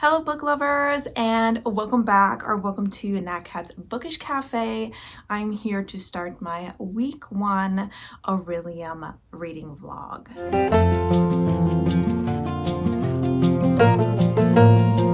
Hello book lovers, and welcome back or welcome to Nat Cat's Bookish Cafe. I'm here to start my week 1 Orilium reading vlog.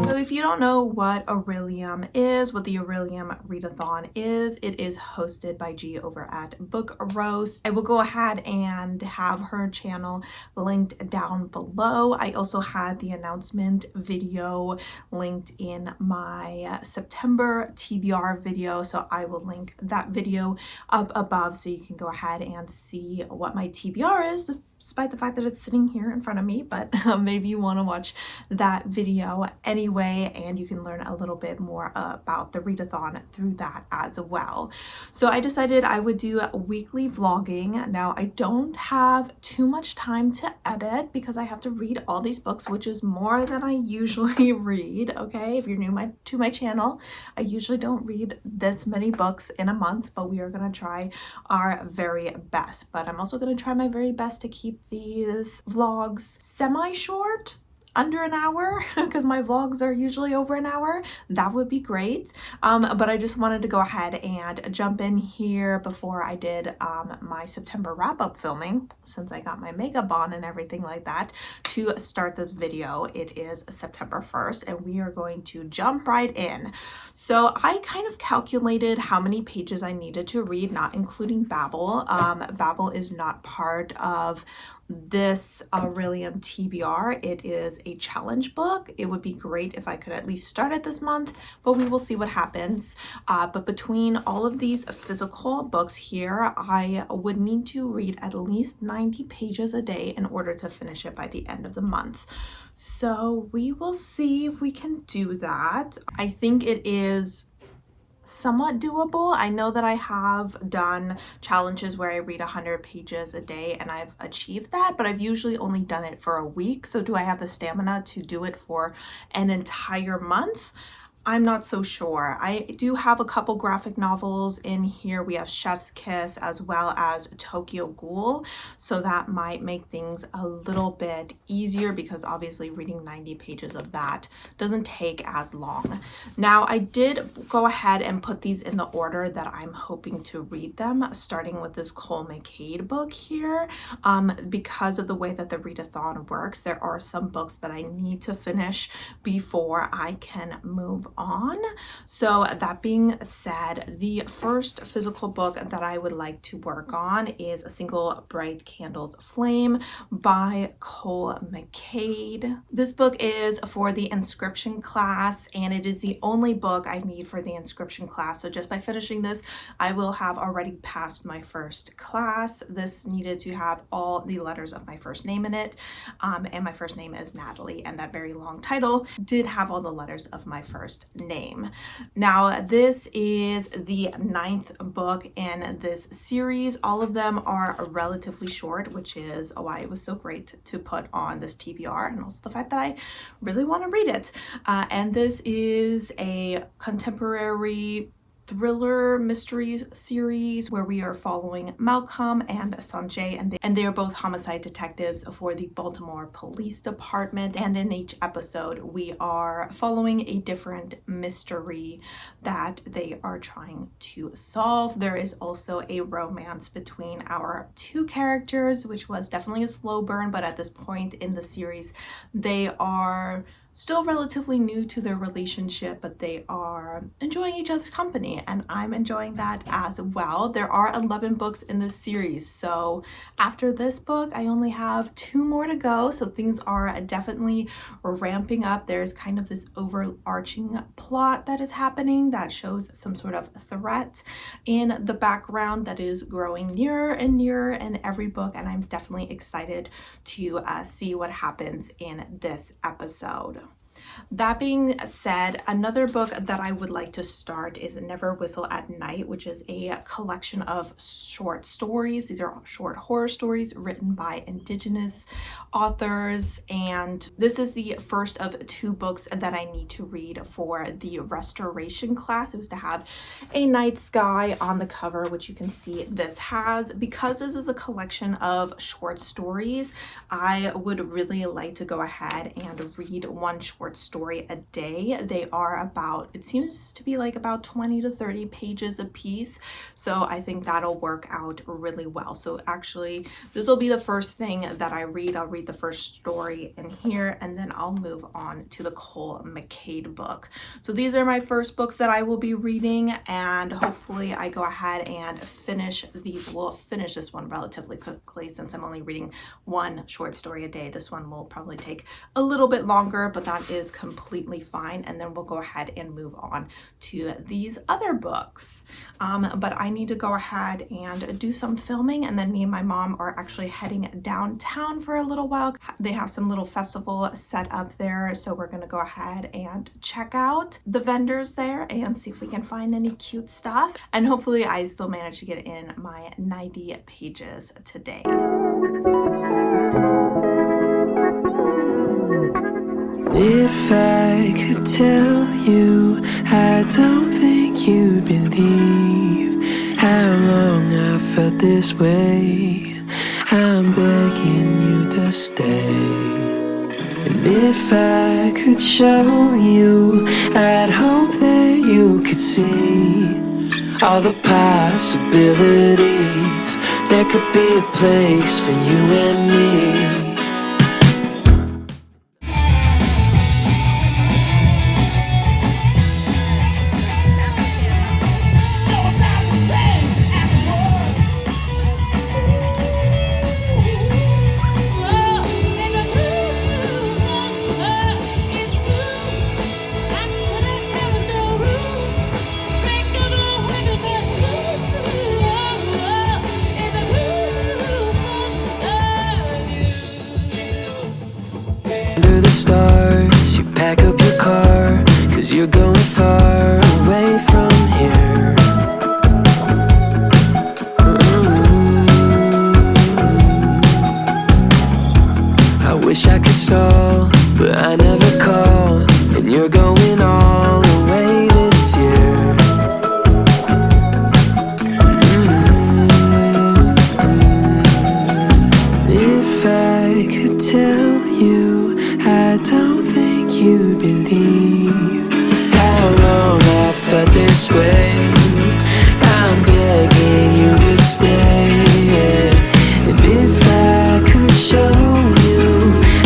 So if you don't know what Orilium is, what the Orilium Readathon is, it is hosted by G over at Booklovers. I will go ahead and have her channel linked down below. I also had the announcement video linked in my September TBR video, so I will link that video up above so you can go ahead and see what my TBR is, despite the fact that it's sitting here in front of me, but maybe you want to watch that video anyway, and you can learn a little bit more about the readathon through that as well. So I decided I would do weekly vlogging. Now I don't have too much time to edit because I have to read all these books, which is more than I usually read. Okay, if you're new to my channel, I usually don't read this many books in a month, but we are going to try our very best. But I'm also going to try my very best to keep these vlogs semi-short, under an hour, because my vlogs are usually over an hour. That would be great. But I just wanted to go ahead and jump in here before I did my September wrap-up filming, since I got my makeup on and everything like that, to start this video. It is September 1st, and we are going to jump right in. So I kind of calculated how many pages I needed to read, not including Babel. Babel is not part of this Orilium TBR. It is a challenge book. It would be great if I could at least start it this month, but we will see what happens. But between all of these physical books here, I would need to read at least 90 pages a day in order to finish it by the end of the month. So we will see if we can do that. I think it is somewhat doable. I know that I have done challenges where I read 100 pages a day and I've achieved that, but I've usually only done it for a week. So do I have the stamina to do it for an entire month? I'm not so sure. I do have a couple graphic novels in here. We have Chef's Kiss as well as Tokyo Ghoul. So that might make things a little bit easier because obviously reading 90 pages of that doesn't take as long. Now I did go ahead and put these in the order that I'm hoping to read them, starting with this Cole McCade book here. Because of the way that the readathon works, there are some books that I need to finish before I can move on. So that being said, the first physical book that I would like to work on is A Single Bright Candle's Flame by Cole McCade. This book is for the inscription class, and it is the only book I need for the inscription class. So just by finishing this, I will have already passed my first class. This needed to have all the letters of my first name in it, and my first name is Natalie, and that very long title did have all the letters of my first name. Now this is the 9th book in this series. All of them are relatively short, which is why it was so great to put on this TBR, and also the fact that I really want to read it. And this is a contemporary thriller mystery series where we are following Malcolm and Sanjay, and they are both homicide detectives for the Baltimore Police Department, and in each episode we are following a different mystery that they are trying to solve. There is also a romance between our two characters, which was definitely a slow burn, but at this point in the series they are still relatively new to their relationship, but they are enjoying each other's company, and I'm enjoying that as well. There are 11 books in this series, so after this book I only have 2 more to go, so things are definitely ramping up. There's kind of this overarching plot that is happening that shows some sort of threat in the background that is growing nearer and nearer in every book, and I'm definitely excited to see what happens in this episode. That being said, another book that I would like to start is Never Whistle at Night, which is a collection of short stories. These are short horror stories written by Indigenous authors, and this is the first of 2 books that I need to read for the restoration class. It was to have a night sky on the cover, which you can see this has. Because this is a collection of short stories, I would really like to go ahead and read one short short story a day. They are about, it seems to be like about 20 to 30 pages a piece. So I think that'll work out really well. So actually, this will be the first thing that I read. I'll read the first story in here, and then I'll move on to the Cole McCade book. So these are my first books that I will be reading, and hopefully I go ahead and finish these. We'll finish this one relatively quickly since I'm only reading one short story a day. This one will probably take a little bit longer, but that is completely fine. And then we'll go ahead and move on to these other books. But I need to go ahead and do some filming, and then me and my mom are actually heading downtown for a little while. They have some little festival set up there, so we're gonna go ahead and check out the vendors there and see if we can find any cute stuff. And hopefully I still manage to get in my 90 pages today. If I could tell you, I don't think you'd believe how long I felt this way. I'm begging you to stay. And if I could show you, I'd hope that you could see all the possibilities. There could be a place for you and me. Under the stars, you pack up your car, 'cause you're going far away from here. I wish I could stall, but I never call, and you're going all the way this year. If I could tell you, I don't think you'd believe how long I felt this way. I'm begging you to stay. And if I could show you,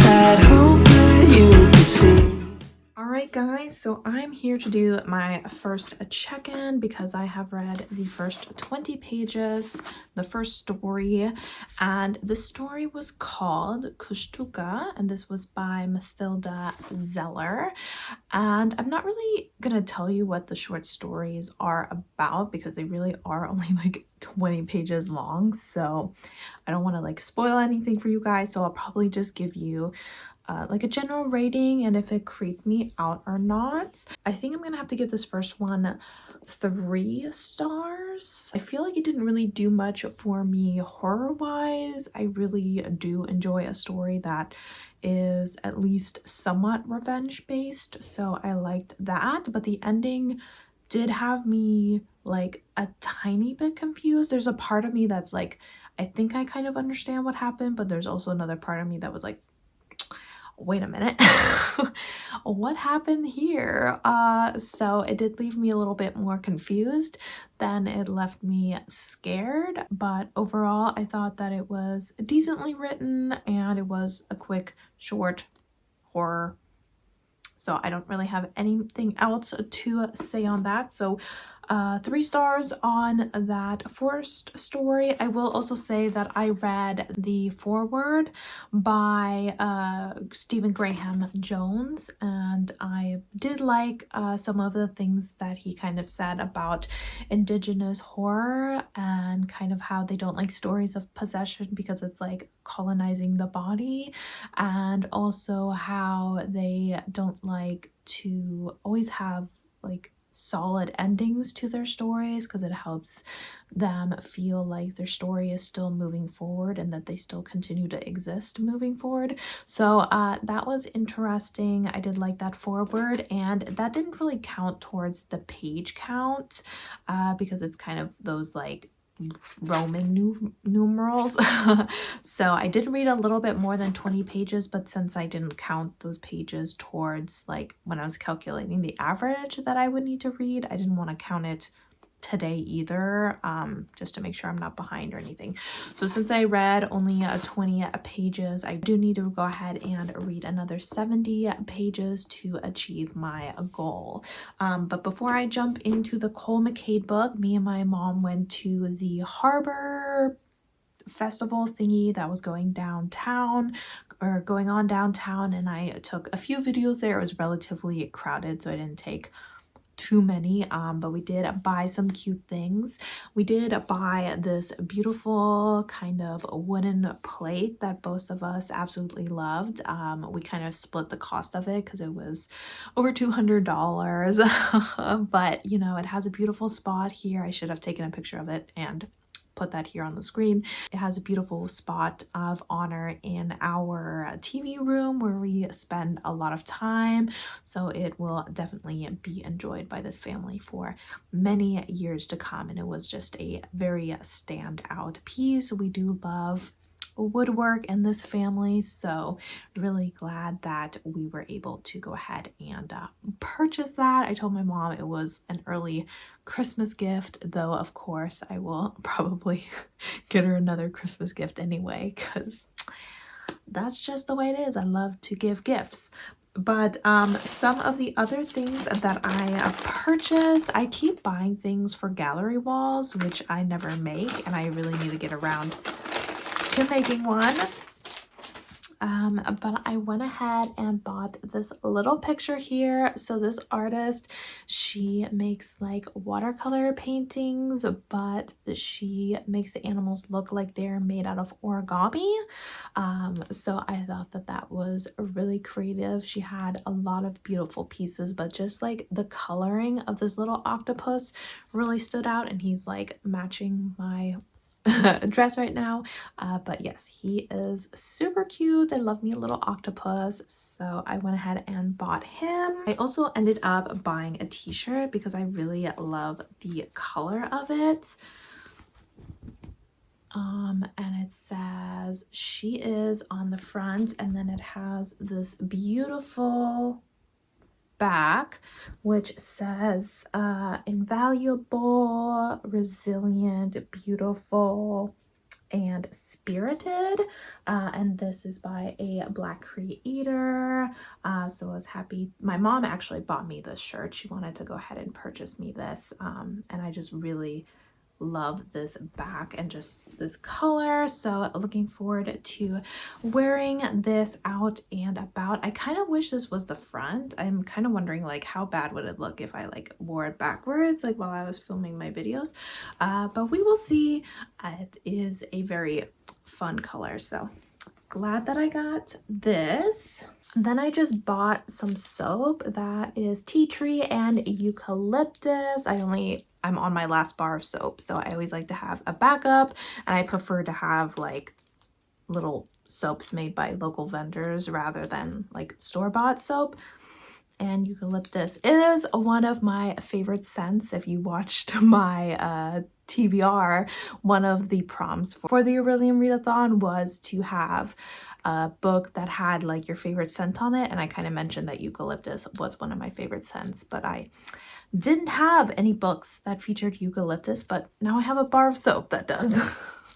I'd hope that you could see. Alright guys, so I'm here to do my first check-in because I have read the first 20 pages, the first story, and the story was called Kushtuka, and this was by Mathilda Zeller. And I'm not really gonna tell you what the short stories are about because they really are only like 20 pages long, so I don't want to like spoil anything for you guys, so I'll probably just give you like a general rating and if it creeped me out or not. I think I'm gonna have to give this first one 3 stars. I feel like it didn't really do much for me horror wise. I really do enjoy a story that is at least somewhat revenge based, so I liked that, but the ending did have me like a tiny bit confused. There's a part of me that's like, I think I kind of understand what happened, but there's also another part of me that was like, wait a minute, what happened here? So it did leave me a little bit more confused than it left me scared, but overall I thought that it was decently written and it was a quick short horror. So I don't really have anything else to say on that. So 3 stars on that first story. I will also say that I read the foreword by Stephen Graham Jones, and I did like some of the things that he kind of said about indigenous horror and kind of how they don't like stories of possession because it's like colonizing the body, and also how they don't like to always have like solid endings to their stories because it helps them feel like their story is still moving forward and that they still continue to exist moving forward. So that was interesting. I did like that foreword, and that didn't really count towards the page count because it's kind of those like Roman numerals. So I did read a little bit more than 20 pages, but since I didn't count those pages towards like when I was calculating the average that I would need to read, I didn't want to count it today either, just to make sure I'm not behind or anything. So since I read only 20 pages, I do need to go ahead and read another 70 pages to achieve my goal. But before I jump into the Cole McCade book, me and my mom went to the harbor festival thingy that was going downtown or going on downtown, and I took a few videos there. It was relatively crowded, so I didn't take too many, but we did buy some cute things. We did buy this beautiful kind of wooden plate that both of us absolutely loved. We kind of split the cost of it because it was over $200. But you know, it has a beautiful spot here. I should have taken a picture of it and put that here on the screen. It has a beautiful spot of honor in our TV room where we spend a lot of time, so it will definitely be enjoyed by this family for many years to come. And it was just a very standout piece. We do love woodwork in this family, so really glad that we were able to go ahead and purchase that. I told my mom it was an early Christmas gift, though of course I will probably get her another Christmas gift anyway, because that's just the way it is. I love to give gifts. But some of the other things that I purchased, I keep buying things for gallery walls, which I never make, and I really need to get around to making one. But I went ahead and bought this little picture here. So this artist, she makes like watercolor paintings, but she makes the animals look like they're made out of origami. So I thought that that was really creative. She had a lot of beautiful pieces, but just like the coloring of this little octopus really stood out, and he's like matching my dress right now. But yes, he is super cute. I love me a little octopus, so I went ahead and bought him. I also ended up buying a t-shirt because I really love the color of it. And it says "she is" on the front, and then it has this beautiful back which says invaluable, resilient, beautiful, and spirited. And this is by a Black creator. So I was happy. My mom actually bought me this shirt. She wanted to go ahead and purchase me this, and I just really love this back and just this color, so looking forward to wearing this out and about. I kind of wish this was the front. I'm kind of wondering like how bad would it look if I like wore it backwards like while I was filming my videos, but we will see. It is a very fun color, so glad that I got this. Then I just bought some soap that is tea tree and eucalyptus. I'm on my last bar of soap, so I always like to have a backup, and I prefer to have like little soaps made by local vendors rather than like store-bought soap. And eucalyptus is one of my favorite scents. If you watched my TBR, one of the prompts for the Orilium Readathon was to have a book that had like your favorite scent on it, and I kind of mentioned that eucalyptus was one of my favorite scents, but I didn't have any books that featured eucalyptus, but now I have a bar of soap that does.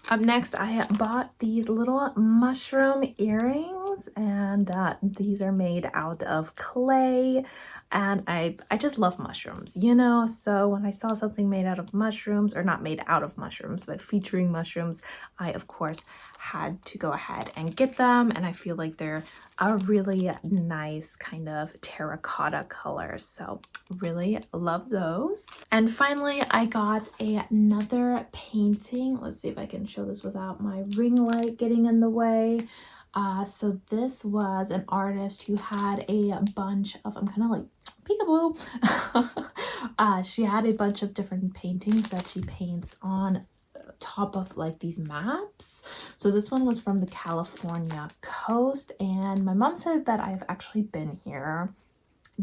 Up next, I bought these little mushroom earrings, and these are made out of clay, and I just love mushrooms, you know, so when I saw something made out of mushrooms, or not made out of mushrooms, but featuring mushrooms, I of course had to go ahead and get them, and I feel like they're a really nice kind of terracotta color, so really love those. And finally, I got another painting. Let's see if I can show this without my ring light getting in the way. So this was an artist who had a bunch of, I'm kind of like peekaboo. She had a bunch of different paintings that she paints on top of like these maps. So this one was from the California coast, and my mom said that I've actually been here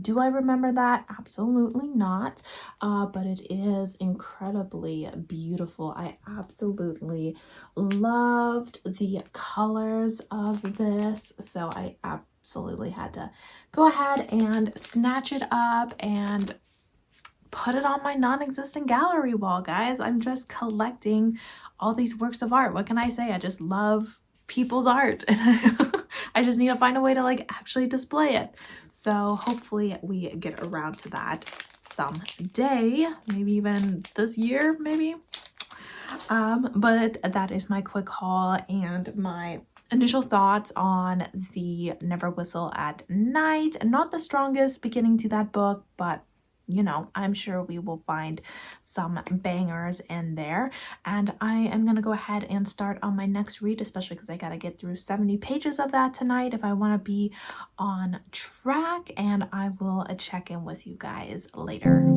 Do I remember that? Absolutely not. But it is incredibly beautiful. I absolutely loved the colors of this. So I absolutely had to go ahead and snatch it up and put it on my non-existent gallery wall, guys. I'm just collecting all these works of art. What can I say? I just love people's art. And I just need to find a way to like actually display it. So hopefully we get around to that someday, maybe even this year, maybe. But that is my quick haul and my initial thoughts on the Never Whistle at Night. Not the strongest beginning to that book, but you know, I'm sure we will find some bangers in there. And I am going to go ahead and start on my next read, especially because I got to get through 70 pages of that tonight if I want to be on track. And I will check in with you guys later.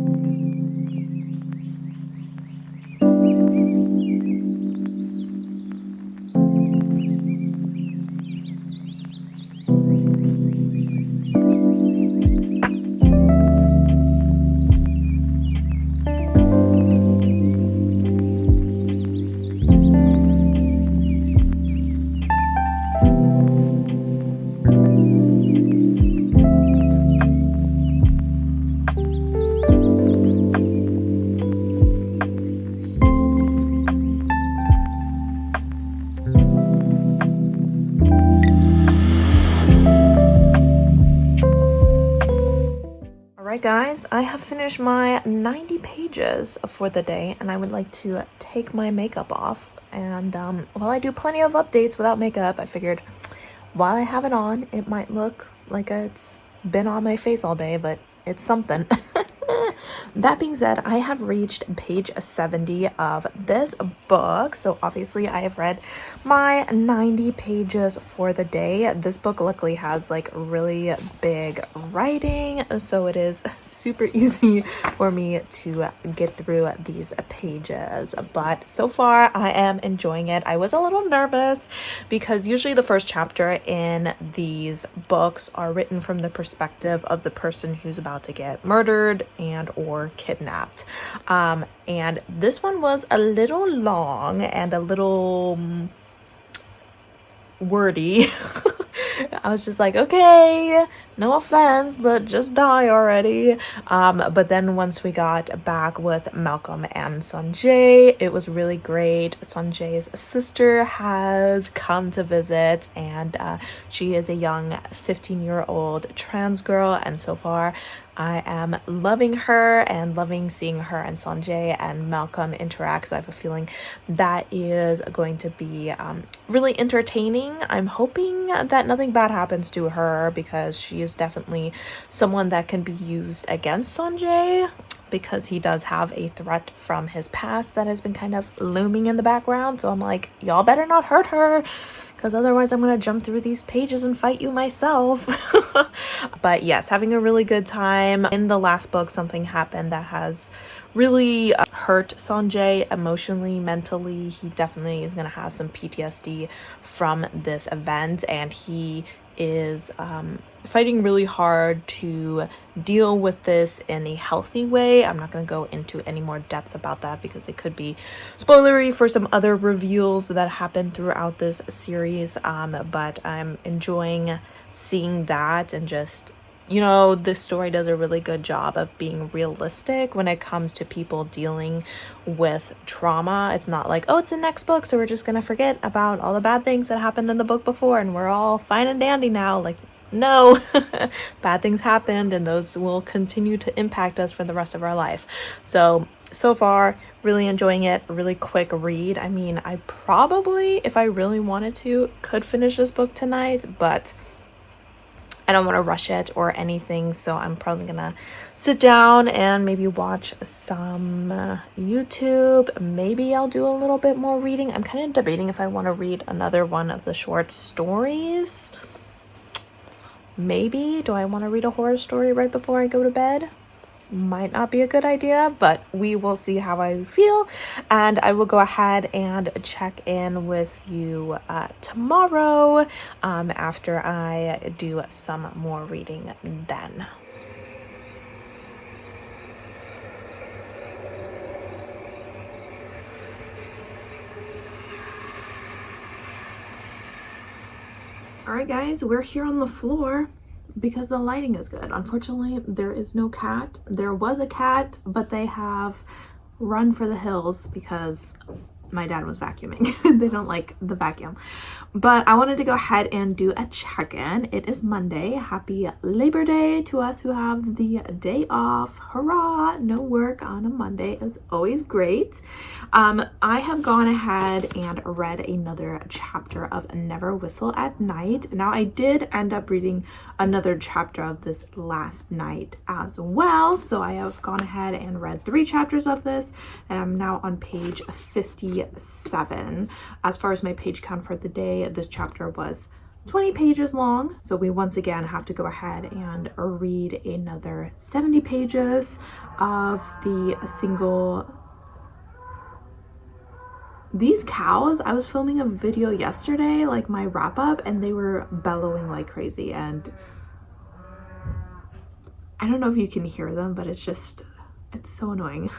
Guys, I have finished my 90 pages for the day and I would like to take my makeup off. And while I do plenty of updates without makeup, I figured while I have it on, it might look like it's been on my face all day, but it's something. That being said, I have reached page 70 of this book. So obviously I have read my 90 pages for the day. This book luckily has like really big writing, so it is super easy for me to get through these pages. But so far I am enjoying it. I was a little nervous because usually the first chapter in these books are written from the perspective of the person who's about to get murdered and or kidnapped. And this one was a little long and a little wordy. I was just like, okay, no offense, but just die already. But then once we got back with Malcolm and Sanjay, it was really great. Sanjay's sister has come to visit, and she is a young 15-year-old trans girl, and so far I am loving her and loving seeing her and Sanjay and Malcolm interact. So I have a feeling that is going to be really entertaining. I'm hoping that nothing bad happens to her because she is definitely someone that can be used against Sanjay, because he does have a threat from his past that has been kind of looming in the background. So I'm like, y'all better not hurt her, because otherwise I'm going to jump through these pages and fight you myself. But yes, having a really good time. In the last book, something happened that has really hurt Sanjay emotionally, mentally. He definitely is going to have some PTSD from this event, and he is fighting really hard to deal with this in a healthy way. I'm not going to go into any more depth about that because it could be spoilery for some other reveals that happen throughout this series, but I'm enjoying seeing that. And just, you know, this story does a really good job of being realistic when it comes to people dealing with trauma. It's not like, oh, it's the next book, so we're just gonna forget about all the bad things that happened in the book before and we're all fine and dandy now. Like, no. Bad things happened, and those will continue to impact us for the rest of our life. So far, really enjoying it. A really quick read. I mean, I probably, if I really wanted to, could finish this book tonight, but I don't want to rush it or anything, so I'm probably gonna sit down and maybe watch some YouTube. Maybe I'll do a little bit more reading. I'm kind of debating if I want to read another one of the short stories. Maybe. Do I want to read a horror story right before I go to bed? Might not be a good idea, but we will see how I feel, and I will go ahead and check in with you tomorrow after I do some more reading then. right, guys, we're here on the floor because the lighting is good. Unfortunately, there is no cat. There was a cat, but they have run for the hills because my dad was vacuuming. They don't like the vacuum. But I wanted to go ahead and do a check-in. It is Monday. Happy Labor Day to us who have the day off. Hurrah! No work on a Monday is always great. I have gone ahead and read another chapter of Never Whistle at Night. Now, I did end up reading another chapter of this last night as well. So I have gone ahead and read 3 chapters of this, and I'm now on page 57. As far as my page count for the day, this chapter was 20 pages long. So we once again have to go ahead and read another 70 pages of the single. These cows, I was filming a video yesterday, like my wrap up, and they were bellowing like crazy, and I don't know if you can hear them, but it's so annoying.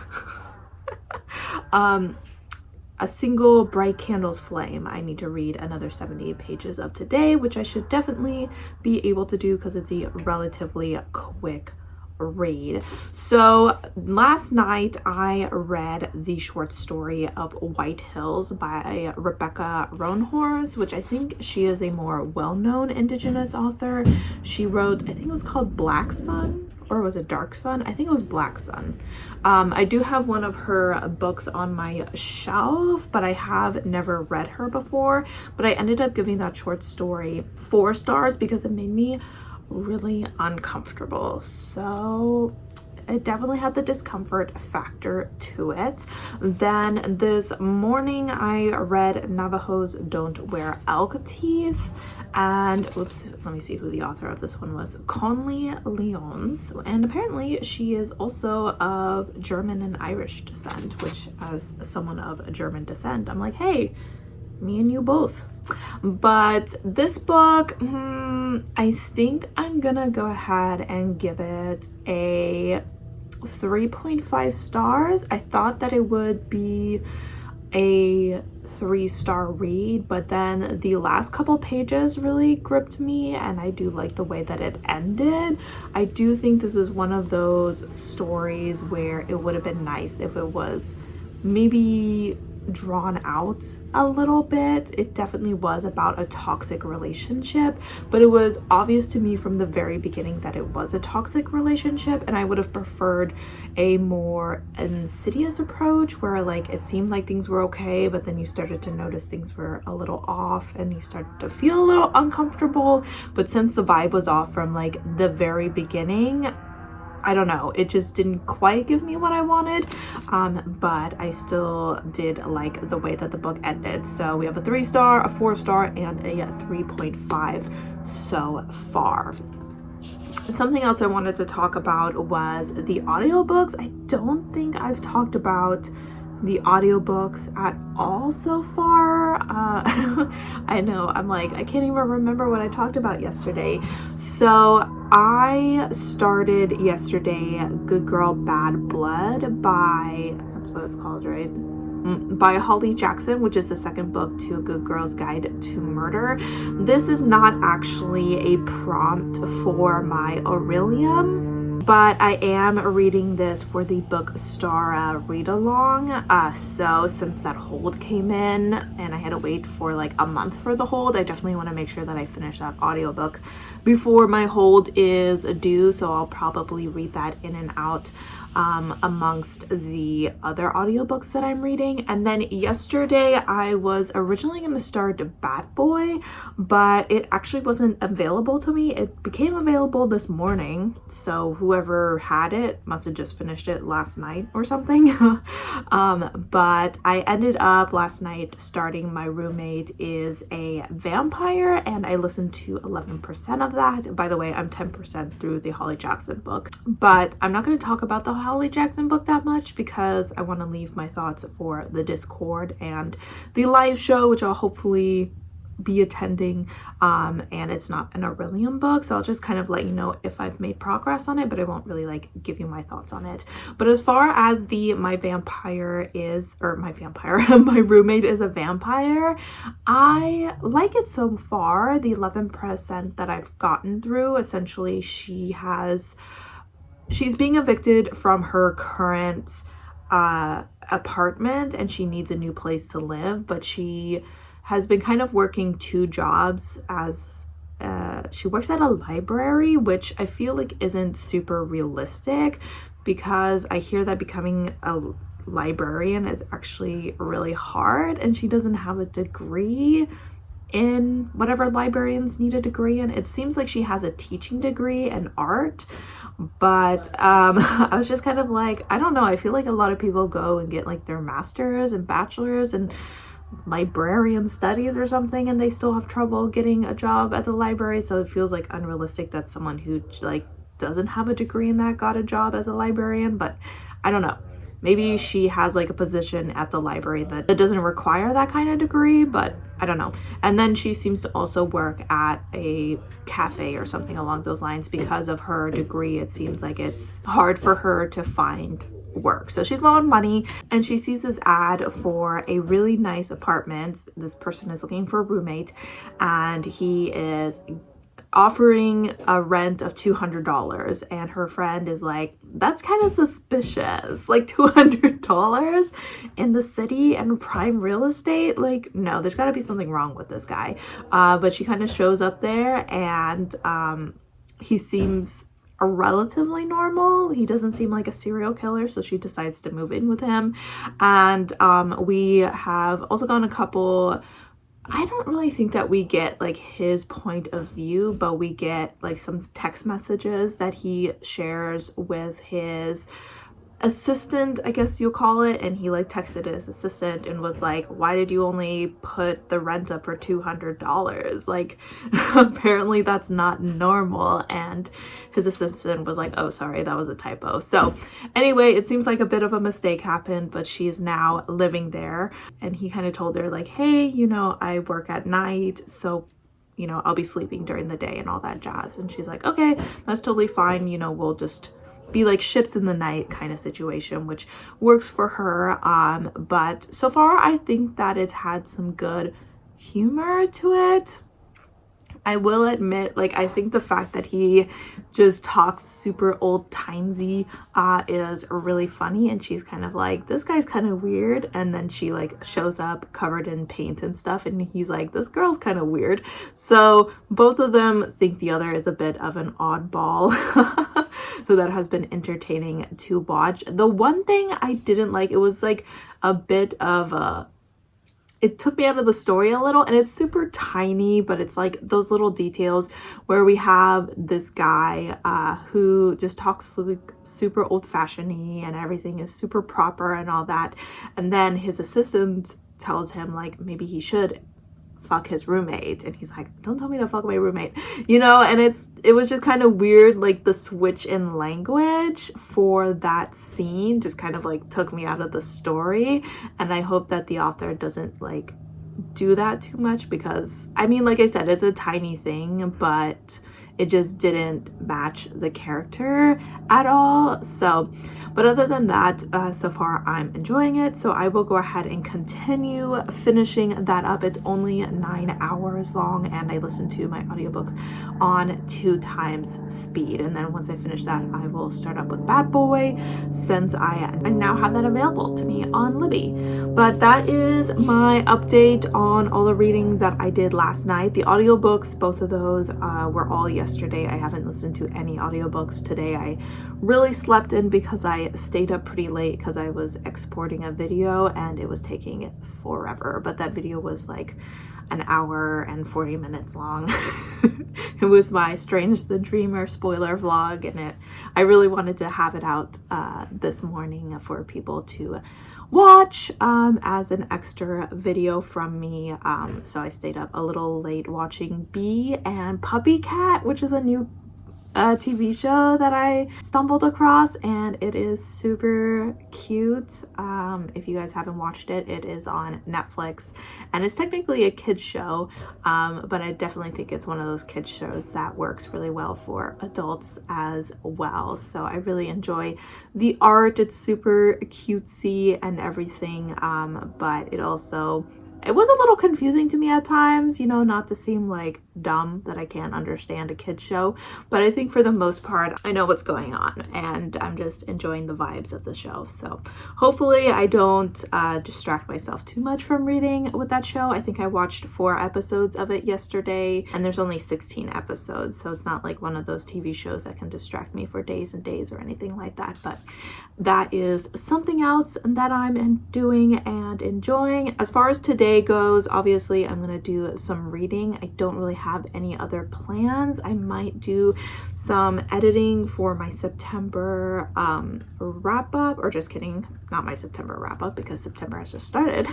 A single bright candle's flame. I need to read another 70 pages of today, which I should definitely be able to do because it's a relatively quick read. So last night I read the short story of White Hills by Rebecca Roanhorse, which I think she is a more well-known Indigenous author. She wrote, I think it was called Black Sun, or was it Dark Sun? I think it was Black Sun. I do have one of her books on my shelf, but I have never read her before. But I ended up giving that short story 4 stars because it made me really uncomfortable. So it definitely had the discomfort factor to it. Then this morning I read Navajos Don't Wear Elk Teeth, and oops, let me see who the author of this one was. Conley Lyons, and apparently she is also of German and Irish descent, which as someone of German descent, I'm like, hey, me and you both. But this book, I think I'm gonna go ahead and give it a 3.5 stars. I thought that it would be a 3-star read, but then the last couple pages really gripped me, and I do like the way that it ended. I do think this is one of those stories where it would have been nice if it was maybe drawn out a little bit. It definitely was about a toxic relationship, but it was obvious to me from the very beginning that it was a toxic relationship, and I would have preferred a more insidious approach where like it seemed like things were okay, but then you started to notice things were a little off and you started to feel a little uncomfortable. But since the vibe was off from like the very beginning, I don't know, it just didn't quite give me what I wanted, but I still did like the way that the book ended. So we have a 3-star, a 4-star, and a 3.5 so far. Something else I wanted to talk about was the audiobooks. I don't think I've talked about the audiobooks at all so far. I know, I'm like, I can't even remember what I talked about yesterday. So I started yesterday Good Girl Bad Blood by, that's what it's called, right? By Holly Jackson, which is the second book to A Good Girl's Guide to Murder. This is not actually a prompt for my Orilium, but I am reading this for the Bookstara read-along. So since that hold came in and I had to wait for like a month for the hold, I definitely want to make sure that I finish that audiobook before my hold is due. So I'll probably read that in and out amongst the other audiobooks that I'm reading. And then yesterday I was originally going to start Bat Boy, but it actually wasn't available to me. It became available this morning, so whoever had it must have just finished it last night or something. But I ended up last night starting My Roommate is a Vampire, and I listened to 11% of that. By the way, I'm 10% through the Holly Jackson book, but I'm not going to talk about the Holly Jackson book that much because I want to leave my thoughts for the Discord and the live show, which I'll hopefully be attending, and it's not an Orilium book, so I'll just kind of let you know if I've made progress on it, but I won't really like give you my thoughts on it. But as far as my roommate is a vampire, I like it so far. The 11% that I've gotten through, essentially she's being evicted from her current apartment and she needs a new place to live, but she has been kind of working 2 jobs as she works at a library, which I feel like isn't super realistic, because I hear that becoming a librarian is actually really hard and she doesn't have a degree in whatever librarians need a degree in. It seems like she has a teaching degree in art, but I was just kind of like, I don't know, I feel like a lot of people go and get like their masters and bachelors and librarian studies or something and they still have trouble getting a job at the library. So it feels like unrealistic that someone who like doesn't have a degree in that got a job as a librarian. But I don't know, maybe she has like a position at the library that doesn't require that kind of degree, but I don't know. And then she seems to also work at a cafe or something along those lines. Because of her degree, it seems like it's hard for her to find work, so she's low on money, and she sees this ad for a really nice apartment. This person is looking for a roommate and he is offering a rent of $200, and her friend is like, that's kind of suspicious, like $200 in the city and prime real estate, like no, there's got to be something wrong with this guy. But she kind of shows up there and he seems relatively normal. He doesn't seem like a serial killer, so she decides to move in with him. And we have also gone a couple, I don't really think that we get like his point of view, but we get like some text messages that he shares with his assistant, I guess you'll call it, and he like texted his assistant and was like, why did you only put the rent up for $200? Like apparently that's not normal. And his assistant was like, oh sorry, that was a typo. So anyway, it seems like a bit of a mistake happened, but she's now living there. And he kind of told her like, hey, you know, I work at night, so you know, I'll be sleeping during the day and all that jazz. And she's like, okay, that's totally fine, you know, we'll just be like ships in the night kind of situation, which works for her. But so far I think that it's had some good humor to it. I will admit, like, I think the fact that he just talks super old timesy is really funny, and she's kind of like, this guy's kind of weird, and then she like shows up covered in paint and stuff and he's like, this girl's kind of weird. So both of them think the other is a bit of an oddball. So that has been entertaining to watch. The one thing I didn't like, it was like a bit of a, it took me out of the story a little, and it's super tiny, but it's like those little details where we have this guy who just talks like super old-fashioned-y and everything is super proper and all that, and then his assistant tells him like maybe he should fuck his roommate, and he's like, don't tell me to fuck my roommate, you know. And it was just kind of weird, like the switch in language for that scene just kind of like took me out of the story. And I hope that the author doesn't like do that too much, because I mean, like I said, it's a tiny thing, but it just didn't match the character at all. So, but other than that, so far I'm enjoying it. So I will go ahead and continue finishing that up. It's only 9 hours long, and I listen to my audiobooks on 2 times speed. And then once I finish that, I will start up with Bad Boy, since I now have that available to me on Libby. But that is my update on all the reading that I did last night. The audiobooks, both of those were all yesterday. I haven't listened to any audiobooks today. I really slept in because I stayed up pretty late because I was exporting a video and it was taking forever. But that video was like an hour and 40 minutes long. It was my Strange the Dreamer spoiler vlog, and I really wanted to have it out this morning for people to watch as an extra video from me. So I stayed up a little late watching Bee and Puppy Cat, which is a new a TV show that I stumbled across, and it is super cute. If you guys haven't watched it, it is on Netflix, and it's technically a kids show, but I definitely think it's one of those kids shows that works really well for adults as well. So I really enjoy the art. It's super cutesy and everything, but it was a little confusing to me at times, you know, not to seem like dumb that I can't understand a kid's show, but I think for the most part I know what's going on and I'm just enjoying the vibes of the show. So hopefully I don't distract myself too much from reading with that show. I think I watched 4 episodes of it yesterday, and there's only 16 episodes, so it's not like one of those TV shows that can distract me for days and days or anything like that. But that is something else that I'm doing and enjoying. As far as today goes, obviously I'm gonna do some reading. I don't really have any other plans. I might do some editing for my September wrap up, or just kidding, not my September wrap up because September has just started.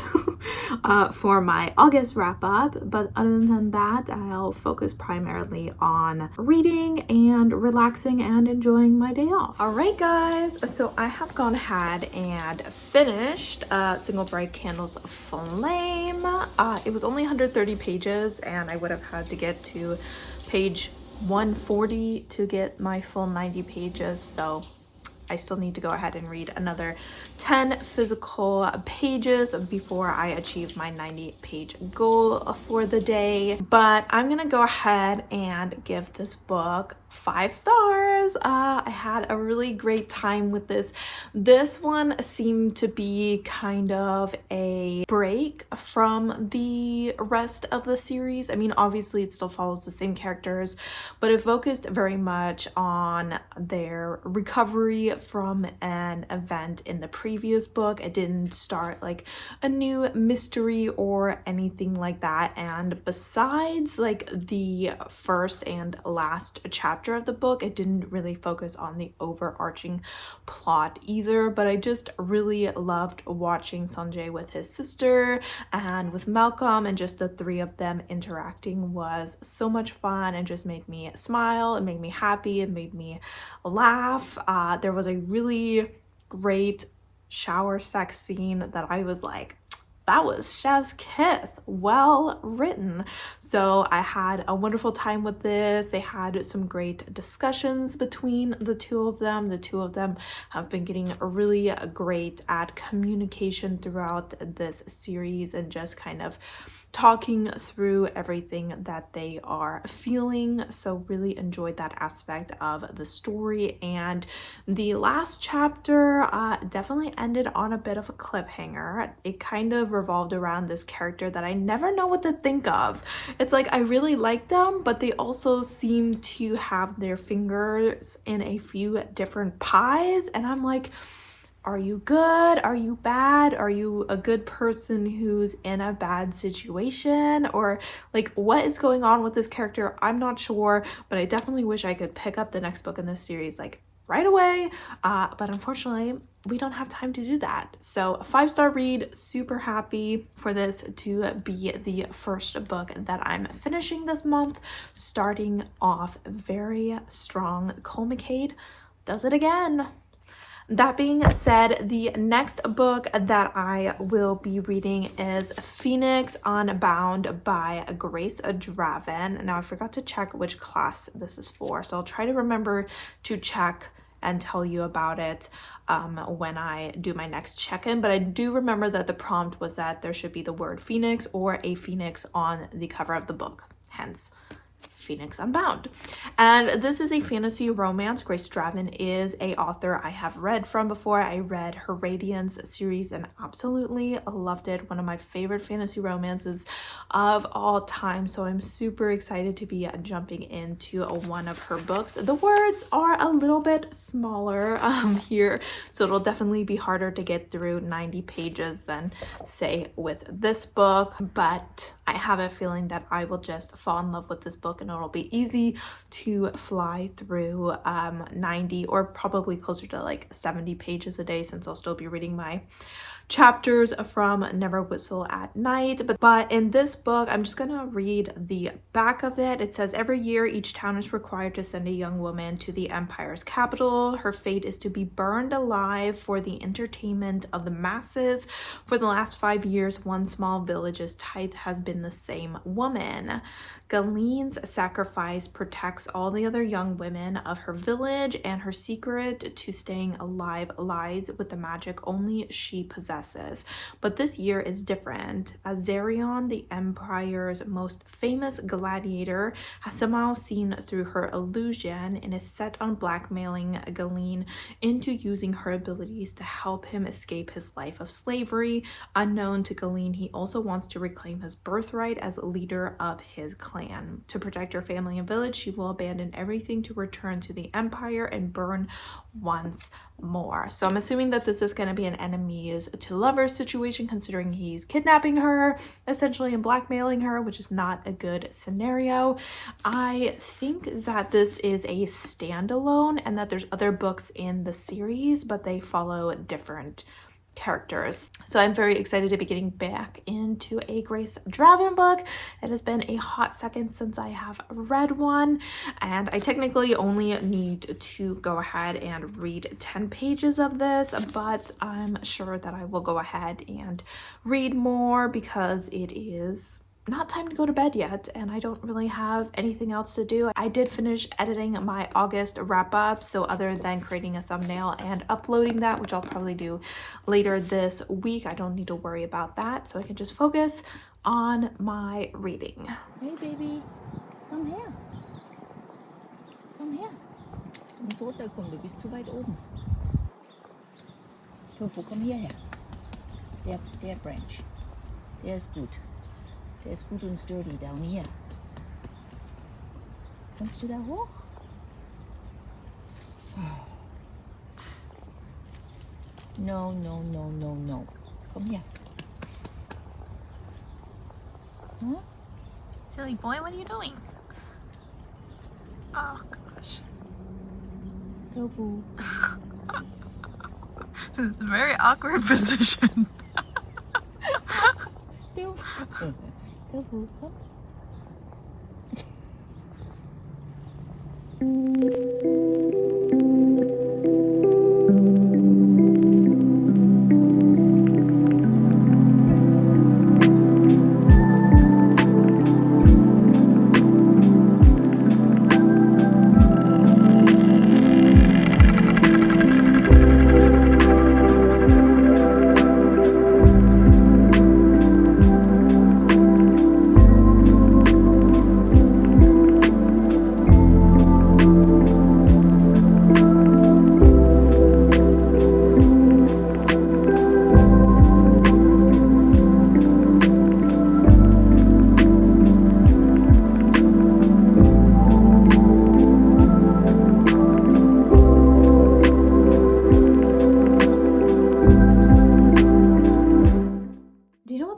For my August wrap up, but other than that I'll focus primarily on reading and relaxing and enjoying my day off. All right guys, so I have gone ahead and finished Single Bright Candles Flame. It was only 130 pages and I would have had to get to page 140 to get my full 90 pages, so I still need to go ahead and read another 10 physical pages before I achieve my 90-page goal for the day. But I'm gonna go ahead and give this book 5 stars. I had a really great time with this. This one seemed to be kind of a break from the rest of the series. I mean, obviously it still follows the same characters, but it focused very much on their recovery from an event in the previous book. It didn't start like a new mystery or anything like that. And besides like the first and last chapter of the book, it didn't really focus on the overarching plot either. But I just really loved watching Sanjay with his sister and with Malcolm, and just the 3 of them interacting was so much fun and just made me smile. It made me happy. It made me laugh. There was a really great shower sex scene that I was like, that was chef's kiss, well written. So I had a wonderful time with this. They had some great discussions between the 2 of them. The 2 of them have been getting really great at communication throughout this series and just kind of talking through everything that they are feeling. So really enjoyed that aspect of the story. And the last chapter definitely ended on a bit of a cliffhanger. It kind of revolved around this character that I never know what to think of. It's like I really like them, but they also seem to have their fingers in a few different pies, and I'm like, are you good? Are you bad? Are you a good person who's in a bad situation? Or like, what is going on with this character? I'm not sure, but I definitely wish I could pick up the next book in this series like right away. But unfortunately, we don't have time to do that. So a 5-star read, super happy for this to be the first book that I'm finishing this month, starting off very strong. Cole McCade does it again. That being said, the next book that I will be reading is Phoenix Unbound by Grace Draven. Now I forgot to check which class this is for, so I'll try to remember to check and tell you about it when I do my next check-in. But I do remember that the prompt was that there should be the word Phoenix or a phoenix on the cover of the book, hence Phoenix Unbound. And this is a fantasy romance. Grace Draven is a author I have read from before. I read her Radiance series and absolutely loved it. One of my favorite fantasy romances of all time. So I'm super excited to be jumping into one of her books. The words are a little bit smaller here, so it'll definitely be harder to get through 90 pages than say with this book, but I have a feeling that I will just fall in love with this book in it'll be easy to fly through 90 or probably closer to like 70 pages a day, since I'll still be reading my chapters from Never Whistle at Night. But in this book, I'm just gonna read the back of it. It says, every year each town is required to send a young woman to the empire's capital. Her fate is to be burned alive for the entertainment of the masses. For the last 5 years, one small village's tithe has been the same woman. Galene's sacrifice protects all the other young women of her village, and her secret to staying alive lies with the magic only she possesses. But this year is different. Azarion, the empire's most famous gladiator, has somehow seen through her illusion and is set on blackmailing Galene into using her abilities to help him escape his life of slavery. Unknown to Galene, he also wants to reclaim his birthright as leader of his clan. To protect her family and village, she will abandon everything to return to the empire and burn once more. So I'm assuming that this is going to be an enemies to lovers situation, considering he's kidnapping her essentially and blackmailing her, which is not a good scenario. I think that this is a standalone and that there's other books in the series, but they follow different characters. So I'm very excited to be getting back into a Grace Draven book. It has been a hot second since I have read one, and I technically only need to go ahead and read 10 pages of this, but I'm sure that I will go ahead and read more because it is not time to go to bed yet and I don't really have anything else to do. I did finish editing my August wrap up, so other than creating a thumbnail and uploading that, which I'll probably do later this week, I don't need to worry about that, so I can just focus on my reading. Hey baby, komm her. Komm her. Du musst runterkommen, du bist zu weit oben. Tofu, komm hierher. Der Branch. Der ist gut. Der ist gut und sturdy, down here. Kommst du da hoch? No, no, no, no, no. Komm her. Huh? Silly boy, what are you doing? Oh gosh. Tofu. This is a very awkward position. Tofu. Tofu, komm.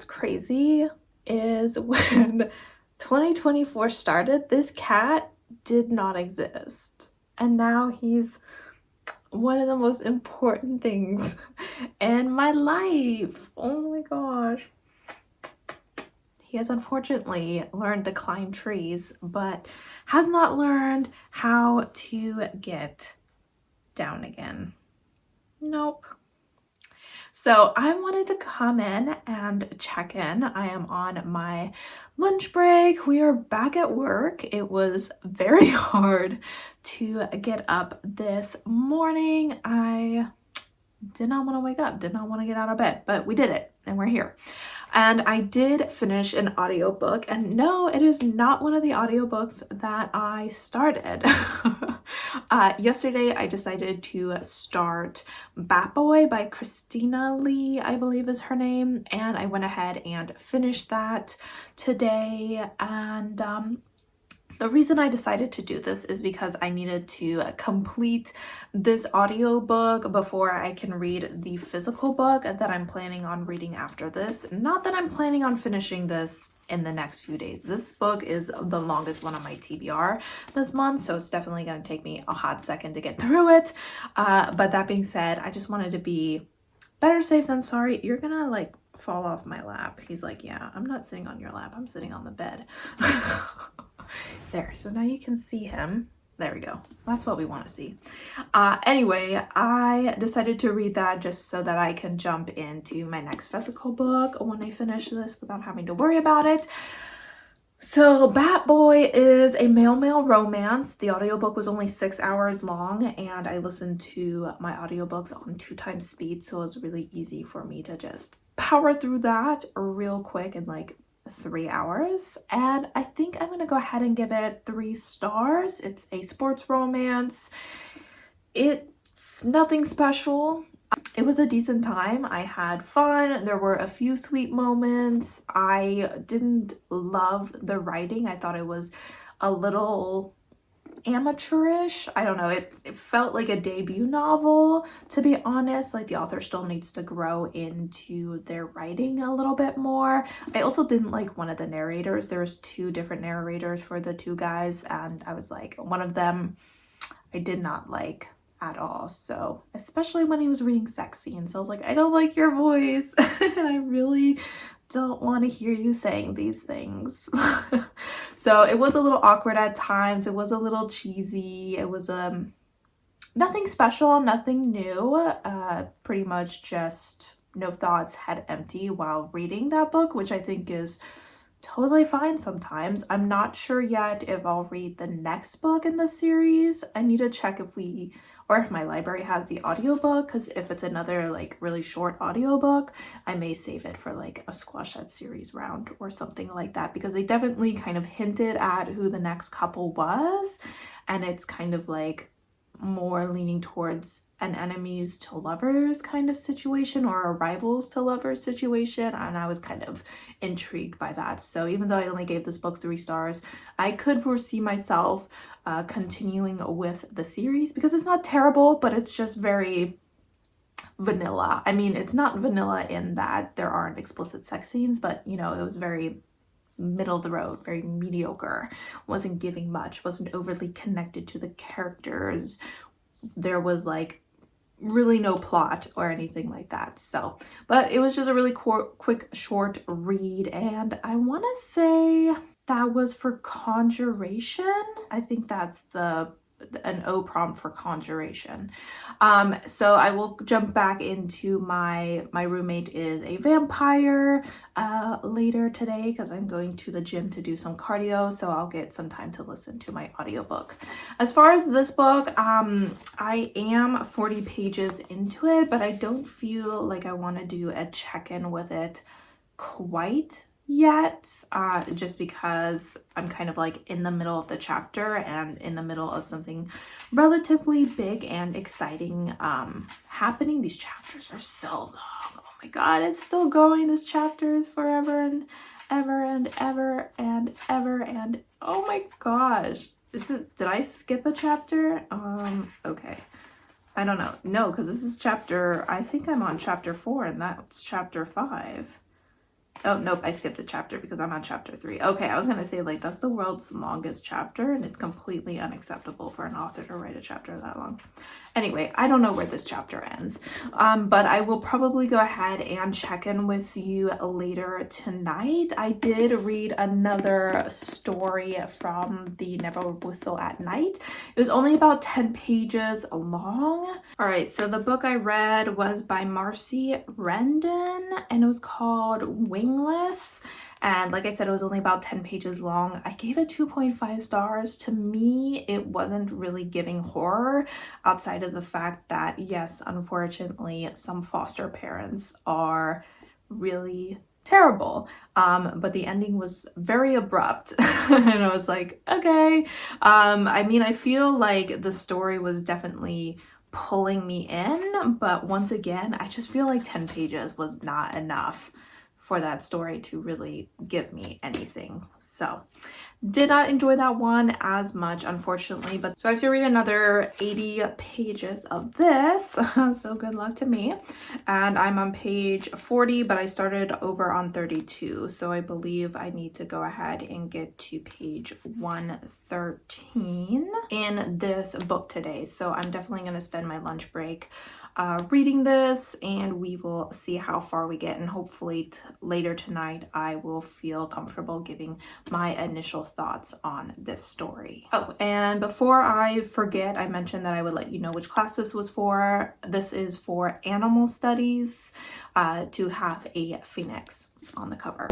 Crazy is when 2024 started, this cat did not exist, and now he's one of the most important things in my life. Oh my gosh. He has unfortunately learned to climb trees, but has not learned how to get down again. Nope. So I wanted to come in and check in. I am on my lunch break. We are back at work. It was very hard to get up this morning. I did not want to wake up, did not want to get out of bed, but we did it and we're here. And I did finish an audiobook, and no, it is not one of the audiobooks that I started. Yesterday, I decided to start Bat Boy by Christina Lee, I believe is her name, and I went ahead and finished that today. And the reason I decided to do this is because I needed to complete this audiobook before I can read the physical book that I'm planning on reading after this. Not that I'm planning on finishing this in the next few days. This book is the longest one on my TBR this month, so it's definitely going to take me a hot second to get through it. But that being said, I just wanted to be better safe than sorry. You're gonna like fall off my lap. He's like, yeah, I'm not sitting on your lap, I'm sitting on the bed. There, so now you can see him. There we go. That's what we want to see. Anyway, I decided to read that just so that I can jump into my next physical book when I finish this without having to worry about it. So Bat Boy is a male romance. The audiobook was only 6 hours long, and I listened to my audiobooks on 2x speed, so it was really easy for me to just power through that real quick in like 3 hours. And I think I'm gonna go ahead and give it 3 stars. It's a sports romance. It's nothing special. It was a decent time. I had fun. There were a few sweet moments. I didn't love the writing. I thought it was a little amateurish. I don't know. It felt like a debut novel, to be honest. Like the author still needs to grow into their writing a little bit more. I also didn't like one of the narrators. There's 2 different narrators for the 2 guys, and I was like, one of them I did not like at all. So especially when he was reading sex scenes, I was like, I don't like your voice and I really don't want to hear you saying these things. So it was a little awkward at times. It was a little cheesy. It was nothing special, nothing new. Pretty much just no thoughts, head empty while reading that book, which I think is totally fine sometimes. I'm not sure yet if I'll read the next book in the series. I need to check if my library has the audiobook, because if it's another like really short audiobook, I may save it for like a Squashette series round or something like that, because they definitely kind of hinted at who the next couple was, and it's kind of like more leaning towards an enemies to lovers kind of situation, or a rivals to lovers situation, and I was kind of intrigued by that. So even though I only gave this book 3 stars, I could foresee myself continuing with the series, because it's not terrible, but it's just very vanilla. I mean, it's not vanilla in that there aren't explicit sex scenes, but you know, it was very middle of the road, very mediocre, wasn't giving much, wasn't overly connected to the characters. There was like really no plot or anything like that. So, but it was just a really quick, short read, and I want to say that was for Conjuration. I think that's an O prompt for Conjuration. So I will jump back into my roommate is a vampire later today, because I'm going to the gym to do some cardio, so I'll get some time to listen to my audiobook. As far as this book, I am 40 pages into it, but I don't feel like I want to do a check-in with it quite yet, just because I'm kind of like in the middle of the chapter and in the middle of something relatively big and exciting happening. These chapters are so long. Oh my god, it's still going. This chapter is forever and ever and ever and ever, and oh my gosh, did I skip a chapter? Okay, I don't know. No, because this is I think I'm on chapter 4 and that's chapter 5. Oh, nope, I skipped a chapter because I'm on chapter 3. Okay, I was going to say, like, that's the world's longest chapter, and it's completely unacceptable for an author to write a chapter that long. Anyway, I don't know where this chapter ends, but I will probably go ahead and check in with you later tonight. I did read another story from the Never Whistle at Night. It was only about 10 pages long. All right, so the book I read was by Marcy Rendon, and it was called Wingless. And like I said, it was only about 10 pages long. I gave it 2.5 stars. To me, it wasn't really giving horror, outside of the fact that, yes, unfortunately, some foster parents are really terrible. But the ending was very abrupt. And I was like, okay. I mean, I feel like the story was definitely pulling me in, but once again, I just feel like 10 pages was not enough for that story to really give me anything. So did not enjoy that one as much, unfortunately, but so I have to read another 80 pages of this. So good luck to me. And I'm on page 40, but I started over on 32. So I believe I need to go ahead and get to page 113 in this book today. So I'm definitely going to spend my lunch break reading this, and we will see how far we get, and hopefully later tonight I will feel comfortable giving my initial thoughts on this story. Oh, and before I forget, I mentioned that I would let you know which class this was for. This is for animal studies, to have a phoenix on the cover.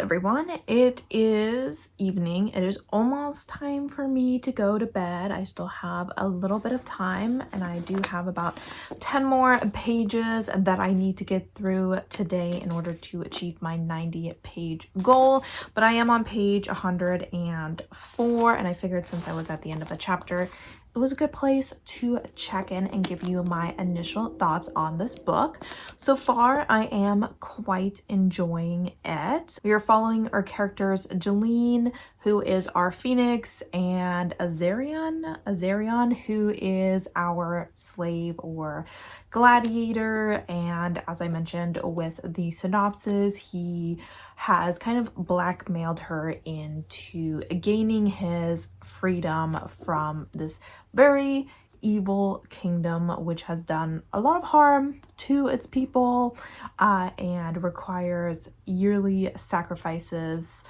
Everyone, it is evening. It is almost time for me to go to bed. I still have a little bit of time, and I do have about 10 more pages that I need to get through today in order to achieve my 90-page goal. But I am on page 104, and I figured since I was at the end of a chapter, it was a good place to check in and give you my initial thoughts on this book. So far, I am quite enjoying it. We are following our characters, Jeline, who is our phoenix, and Azarion, who is our slave or gladiator. And as I mentioned with the synopsis, he has kind of blackmailed her into gaining his freedom from this very evil kingdom, which has done a lot of harm to its people, and requires yearly sacrifices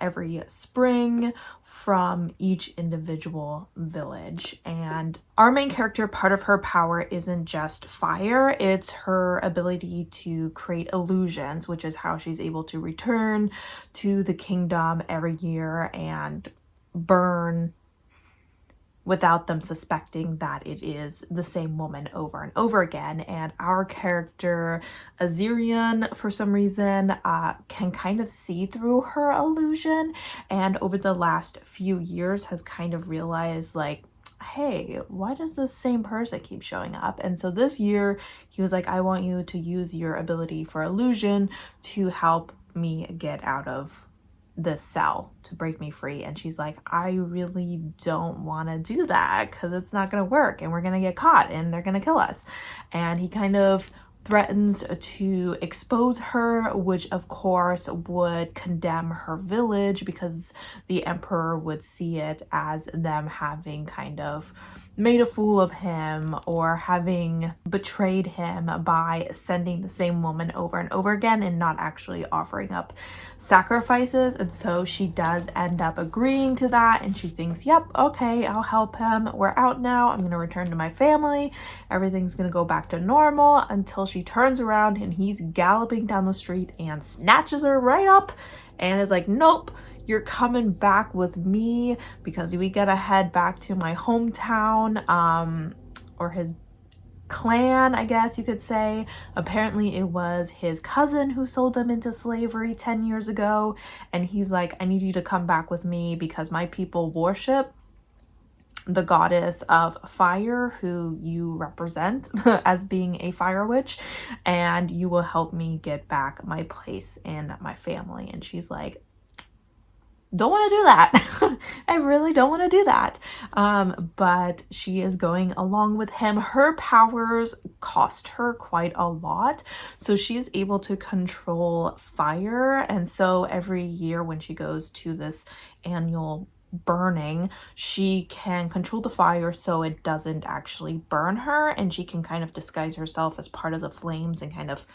every spring from each individual village. And our main character, part of her power isn't just fire, it's her ability to create illusions, which is how she's able to return to the kingdom every year and burn without them suspecting that it is the same woman over and over again. And our character, Azarion, for some reason, can kind of see through her illusion, and over the last few years has kind of realized, like, hey, why does the same person keep showing up? And so this year, he was like, I want you to use your ability for illusion to help me get out of this cell, to break me free. And she's like, I really don't want to do that because it's not going to work and we're going to get caught and they're going to kill us. And he kind of threatens to expose her, which of course would condemn her village because the emperor would see it as them having kind of made a fool of him or having betrayed him by sending the same woman over and over again and not actually offering up sacrifices. And so she does end up agreeing to that, and she thinks, yep, okay, I'll help him. We're out now. I'm going to return to my family. Everything's going to go back to normal, until she turns around and he's galloping down the street and snatches her right up and is like, nope, you're coming back with me, because we gotta head back to my hometown, or his clan, I guess you could say. Apparently it was his cousin who sold him into slavery 10 years ago, and he's like, I need you to come back with me because my people worship the goddess of fire, who you represent as being a fire witch, and you will help me get back my place in my family. And she's like, don't want to do that. I really don't want to do that. But she is going along with him. Her powers cost her quite a lot, so she is able to control fire. And so every year when she goes to this annual burning, she can control the fire so it doesn't actually burn her, and she can kind of disguise herself as part of the flames and kind of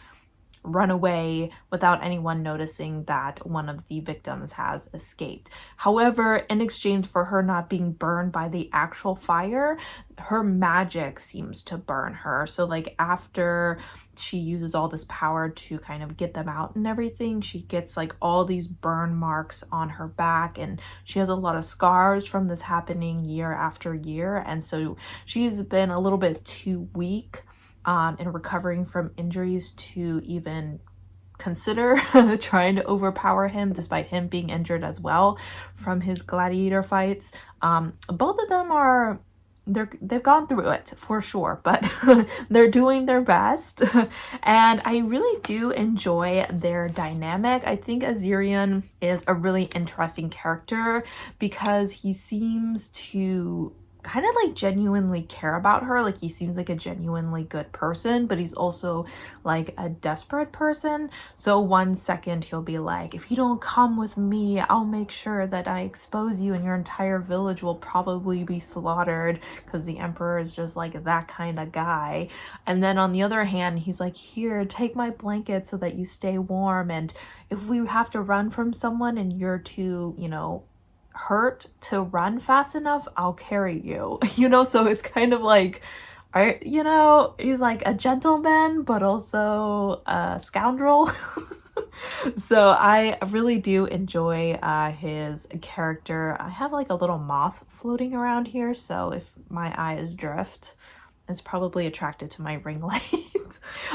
run away without anyone noticing that one of the victims has escaped. However, in exchange for her not being burned by the actual fire, her magic seems to burn her. So like after she uses all this power to kind of get them out and everything, she gets like all these burn marks on her back, and she has a lot of scars from this happening year after year. And so she's been a little bit too weak in recovering from injuries to even consider trying to overpower him, despite him being injured as well from his gladiator fights. Both of them are they've gone through it for sure, but they're doing their best. And I really do enjoy their dynamic. I think Azirian is a really interesting character because he seems to kind of like genuinely care about her. Like he seems like a genuinely good person, but he's also like a desperate person. So one second he'll be like, if you don't come with me, I'll make sure that I expose you and your entire village will probably be slaughtered, because the emperor is just like that kind of guy. And then on the other hand, he's like, here, take my blanket so that you stay warm, and if we have to run from someone and you're too, you know, hurt to run fast enough, I'll carry you. You know, so it's kind of like, you know, he's like a gentleman but also a scoundrel. So I really do enjoy his character. I have like a little moth floating around here, so if my eyes drift, it's probably attracted to my ring light.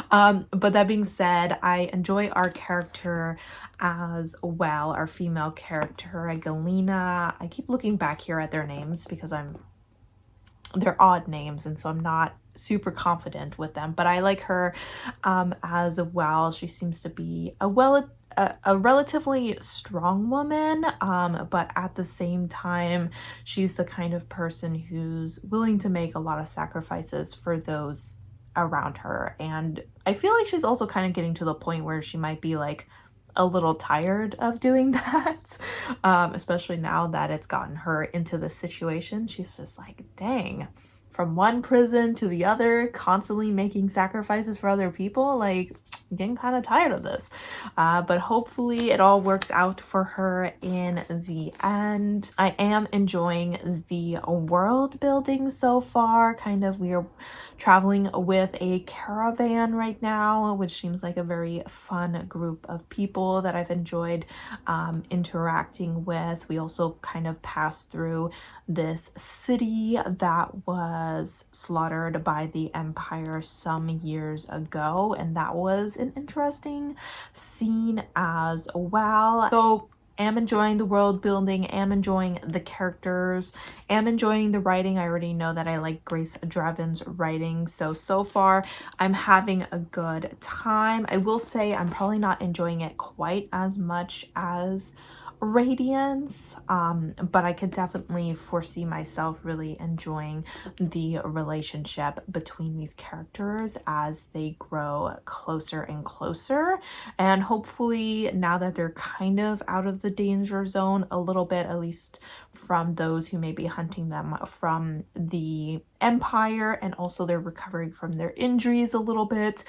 But that being said, I enjoy our character as well, our female character, Galena. I keep looking back here at their names because they're odd names, and so I'm not super confident with them, but I like her as well. She seems to be a relatively strong woman, but at the same time, she's the kind of person who's willing to make a lot of sacrifices for those around her. And I feel like she's also kind of getting to the point where she might be like a little tired of doing that, especially now that it's gotten her into this situation. She's just like, dang, from one prison to the other, constantly making sacrifices for other people, like I'm getting kind of tired of this. But hopefully it all works out for her in the end. I am enjoying the world building so far. Kind of, we are traveling with a caravan right now, which seems like a very fun group of people that I've enjoyed interacting with. We also kind of passed through this city that was slaughtered by the Empire some years ago, and that was an interesting scene as well. So am enjoying the world building, am enjoying the characters, am enjoying the writing. I already know that I like Grace Draven's writing, so far I'm having a good time. I will say I'm probably not enjoying it quite as much as Radiance, but I could definitely foresee myself really enjoying the relationship between these characters as they grow closer and closer. And hopefully now that they're kind of out of the danger zone a little bit, at least from those who may be hunting them from the Empire, and also they're recovering from their injuries a little bit,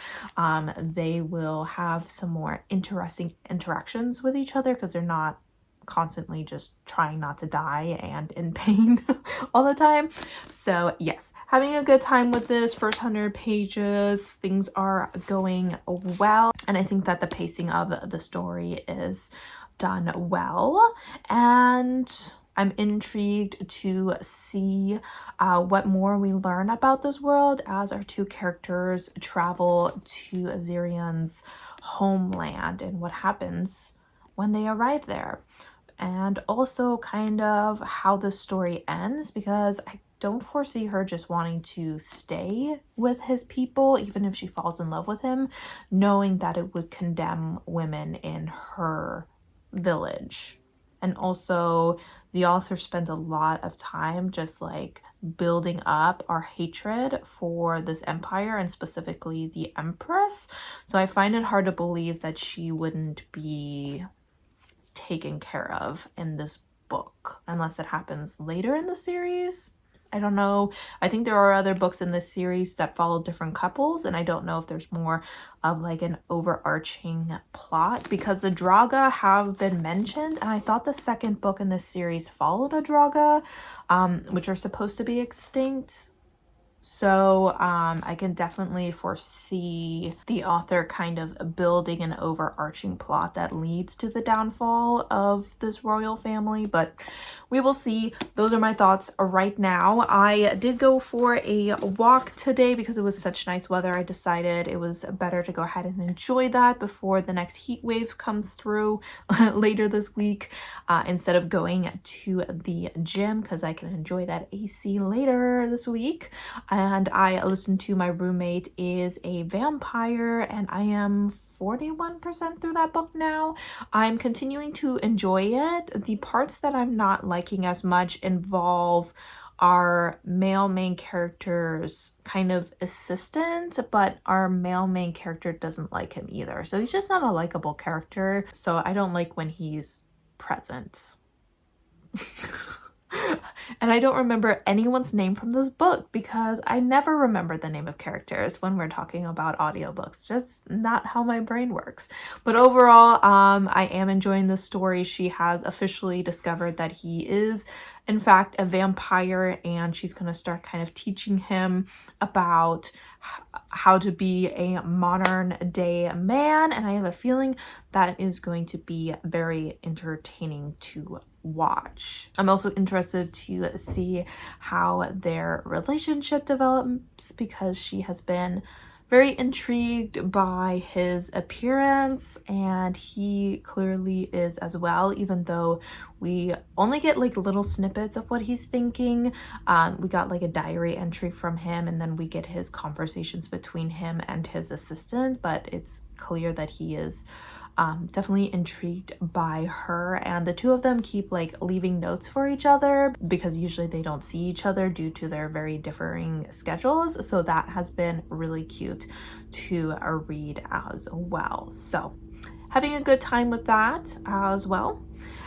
they will have some more interesting interactions with each other, because they're not constantly just trying not to die and in pain all the time. So yes, having a good time with this. First 100 pages, things are going well, and I think that the pacing of the story is done well, and I'm intrigued to see what more we learn about this world as our two characters travel to Azirian's homeland and what happens when they arrive there. And also kind of how the story ends, because I don't foresee her just wanting to stay with his people, even if she falls in love with him, knowing that it would condemn women in her village. And also the author spent a lot of time just like building up our hatred for this empire, and specifically the Empress. So I find it hard to believe that she wouldn't be taken care of in this book, unless it happens later in the series. I don't know. I think there are other books in this series that follow different couples, and I don't know if there's more of like an overarching plot, because the Draga have been mentioned, and I thought the second book in this series followed a Draga, which are supposed to be extinct. So I can definitely foresee the author kind of building an overarching plot that leads to the downfall of this royal family, but we will see. Those are my thoughts right now. I did go for a walk today because it was such nice weather. I decided it was better to go ahead and enjoy that before the next heat waves comes through later this week, instead of going to the gym, because I can enjoy that AC later this week. And I listened to My Roommate is a Vampire, and I am 41% through that book now. I'm continuing to enjoy it. The parts that I'm not liking as much involve our male main character's kind of assistant, but our male main character doesn't like him either. So he's just not a likable character. So I don't like when he's present. And I don't remember anyone's name from this book because I never remember the name of characters when we're talking about audiobooks. Just not how my brain works. But overall, I am enjoying the story. She has officially discovered that he is, in fact, a vampire, and she's going to start kind of teaching him about how to be a modern day man. And I have a feeling that is going to be very entertaining to watch. I'm also interested to see how their relationship develops because she has been very intrigued by his appearance, and he clearly is as well, even though we only get like little snippets of what he's thinking. We got like a diary entry from him, and then we get his conversations between him and his assistant, but it's clear that he is definitely intrigued by her, and the two of them keep like leaving notes for each other because usually they don't see each other due to their very differing schedules. So that has been really cute to read as well. So having a good time with that as well.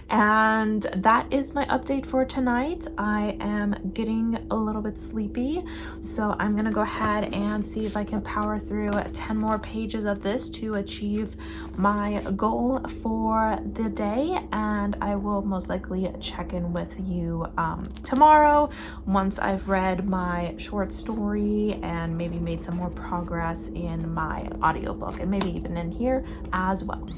And that is my update for tonight. I am getting a little bit sleepy, so I'm gonna go ahead and see if I can power through 10 more pages of this to achieve my goal for the day, and I will most likely check in with you tomorrow once I've read my short story and maybe made some more progress in my audiobook, and maybe even in here as well.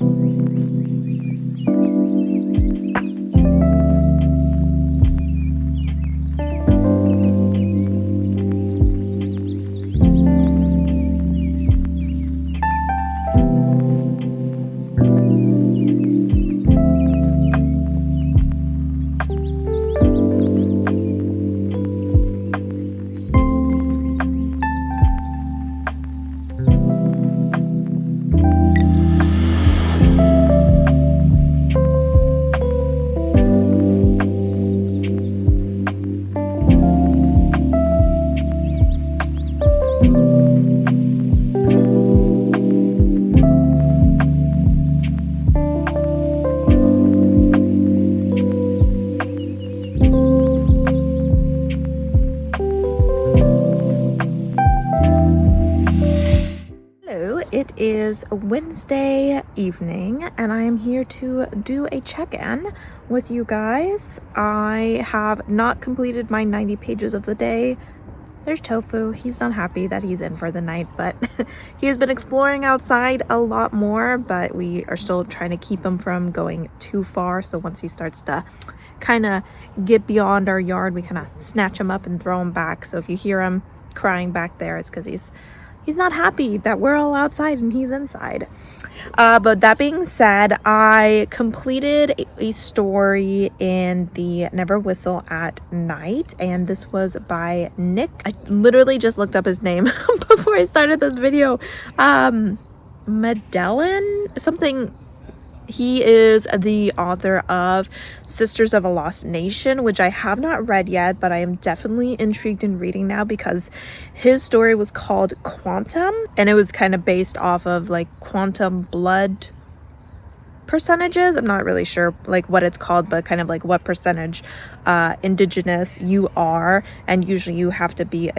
It is Wednesday evening, and I am here to do a check-in with you guys. I have not completed my 90 pages of the day. There's Tofu. He's not happy that he's in for the night, but he has been exploring outside a lot more, but we are still trying to keep him from going too far. So once he starts to kind of get beyond our yard, we kind of snatch him up and throw him back. So if you hear him crying back there, it's because he's not happy that we're all outside and he's inside. But that being said, I completed a story in the Never Whistle at Night, and this was by Nick. I literally just looked up his name before I started this video. Medellin something. He is the author of Sisters of a Lost Nation, which I have not read yet, but I am definitely intrigued in reading now because his story was called Quantum, and it was kind of based off of like Quantum Blood. percentages. I'm not really sure like what it's called, but kind of like what percentage indigenous you are, and usually you have to be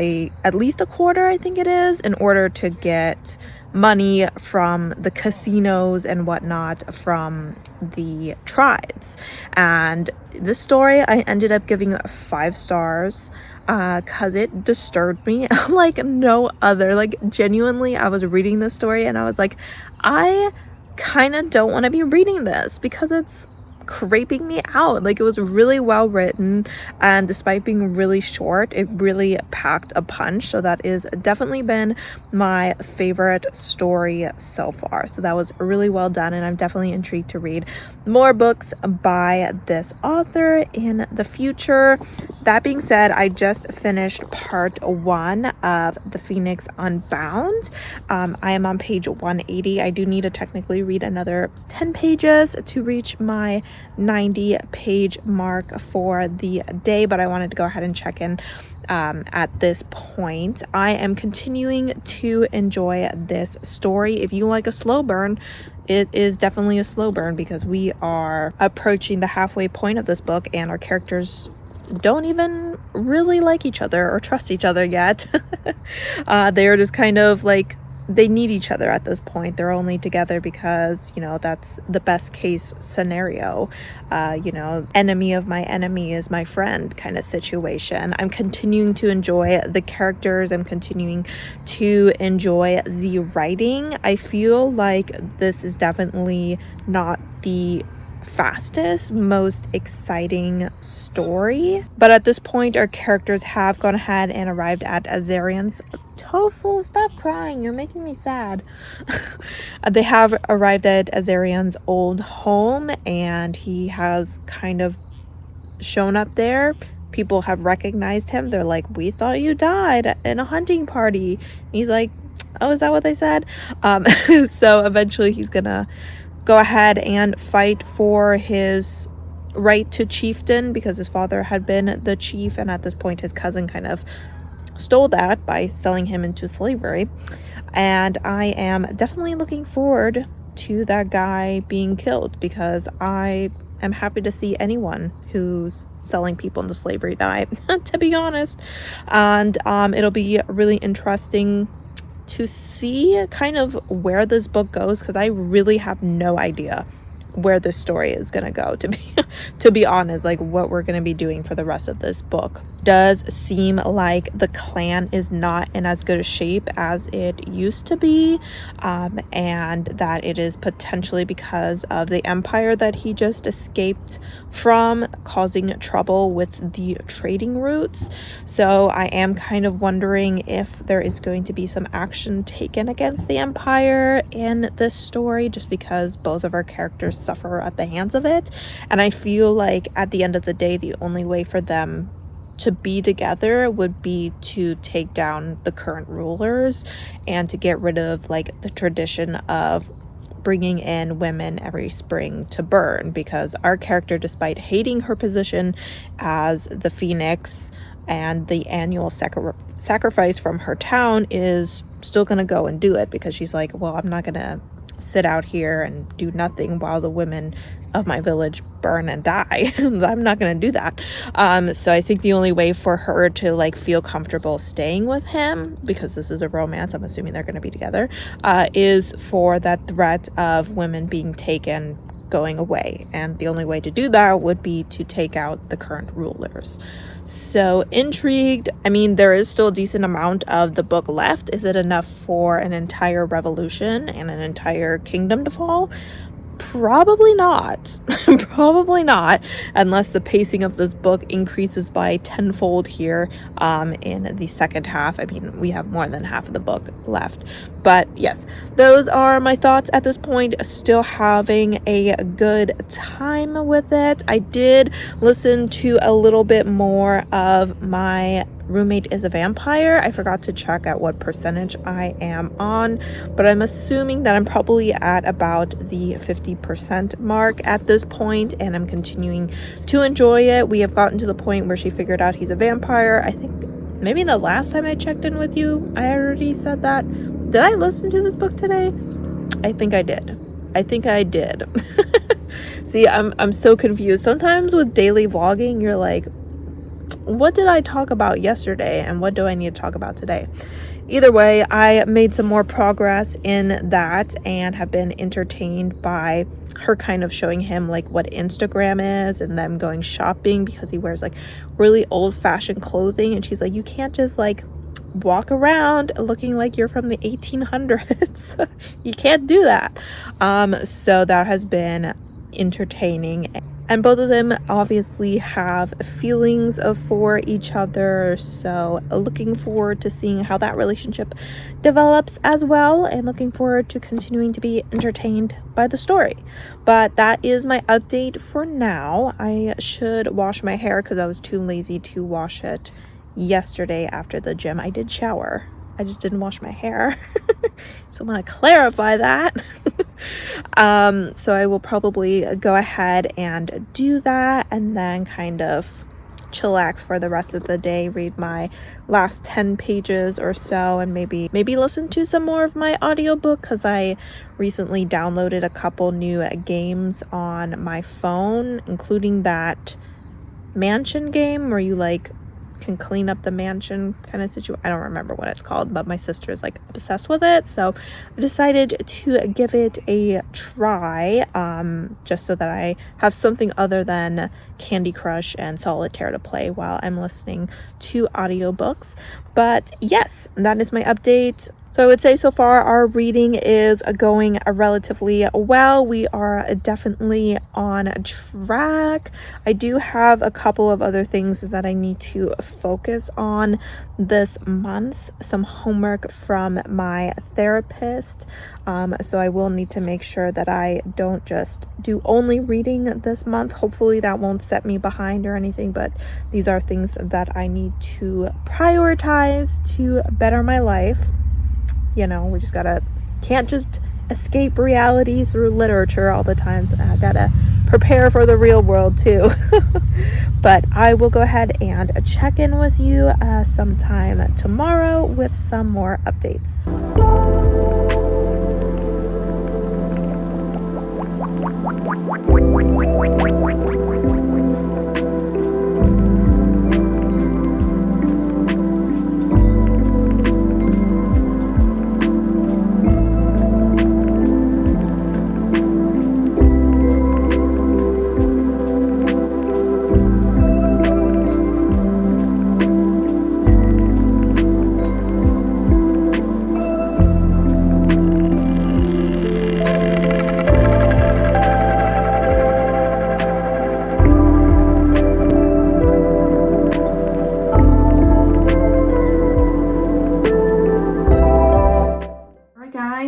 at least a quarter, I think it is, in order to get money from the casinos and whatnot from the tribes. And this story I ended up giving 5 stars because it disturbed me like no other. Like genuinely, I was reading this story and I was like, I kind of don't want to be reading this because it's creeping me out. Like, it was really well written, and despite being really short, it really packed a punch. So that is definitely been my favorite story so far. So that was really well done, and I'm definitely intrigued to read more books by this author in the future. That being said, I just finished part 1 of The Phoenix Unbound. I am on page 180. I do need to technically read another 10 pages to reach my 90-page mark for the day, but I wanted to go ahead and check in at this point. I am continuing to enjoy this story. If you like a slow burn, it is definitely a slow burn because we are approaching the halfway point of this book and our characters don't even really like each other or trust each other yet. They are just kind of like, they need each other at this point. They're only together because, you know, that's the best case scenario. You know, enemy of my enemy is my friend kind of situation. I'm continuing to enjoy the characters. I'm continuing to enjoy the writing. I feel like this is definitely not the fastest, most exciting story, but at this point our characters have gone ahead and arrived at Azarian's Tofu, stop crying, you're making me sad. They have arrived at Azarian's old home, and he has kind of shown up there. People have recognized him. They're like, we thought you died in a hunting party. And he's like, oh, is that what they said? So eventually he's gonna go ahead and fight for his right to chieftain because his father had been the chief, and at this point his cousin kind of stole that by selling him into slavery. And I am definitely looking forward to that guy being killed because I am happy to see anyone who's selling people into slavery die, to be honest. And it'll be really interesting to see kind of where this book goes, because I really have no idea where this story is gonna go, to be honest, like what we're gonna be doing for the rest of this book. Does seem like the clan is not in as good a shape as it used to be, and that it is potentially because of the empire that he just escaped from causing trouble with the trading routes. So I am kind of wondering if there is going to be some action taken against the empire in this story, just because both of our characters suffer at the hands of it. And I feel like at the end of the day, the only way for them to be together would be to take down the current rulers and to get rid of like the tradition of bringing in women every spring to burn, because our character, despite hating her position as the Phoenix and the annual sacrifice from her town, is still gonna go and do it because she's like, well, I'm not gonna sit out here and do nothing while the women of my village burn and die. I'm not gonna do that. So I think the only way for her to like feel comfortable staying with him, because this is a romance, I'm assuming they're gonna be together, is for that threat of women being taken going away. And the only way to do that would be to take out the current rulers. So intrigued. I mean, there is still a decent amount of the book left. Is it enough for an entire revolution and an entire kingdom to fall? Probably not. Probably not, unless the pacing of this book increases by tenfold here in the second half. I mean, we have more than half of the book left. But yes, those are my thoughts at this point. Still having a good time with it. I did listen to a little bit more of My Roommate is a Vampire. I forgot to check at what percentage I am on, but I'm assuming that I'm probably at about the 50% mark at this point, and I'm continuing to enjoy it. We have gotten to the point where she figured out he's a vampire. I think maybe the last time I checked in with you, I already said that. Did I listen to this book today? I think I did. See, I'm so confused. Sometimes with daily vlogging, you're like, what did I talk about yesterday and what do I need to talk about today? Either way, I made some more progress in that and have been entertained by her kind of showing him like what Instagram is and them going shopping because he wears like really old-fashioned clothing, and she's like, you can't just like walk around looking like you're from the 1800s. You can't do that. So that has been entertaining, and both of them obviously have feelings for each other, so looking forward to seeing how that relationship develops as well, and looking forward to continuing to be entertained by the story. But that is my update for now. I should wash my hair because I was too lazy to wash it yesterday after the gym. I did shower, I just didn't wash my hair. So I want to clarify that. So I will probably go ahead and do that and then kind of chillax for the rest of the day, read my last 10 pages or so, and maybe listen to some more of my audiobook because I recently downloaded a couple new games on my phone, including that mansion game where you like can clean up the mansion kind of situation. I don't remember what it's called, but my sister is like obsessed with it, so I decided to give it a try, just so that I have something other than Candy Crush and Solitaire to play while I'm listening to audiobooks. But yes, that is my update. So I would say so far our reading is going relatively well. We are definitely on track. I do have a couple of other things that I need to focus on this month. Some homework from my therapist. So I will need to make sure that I don't just do only reading this month. Hopefully that won't set me behind or anything, but these are things that I need to prioritize to better my life. You know, we just can't just escape reality through literature all the time. So I gotta prepare for the real world too. But I will go ahead and check in with you sometime tomorrow with some more updates.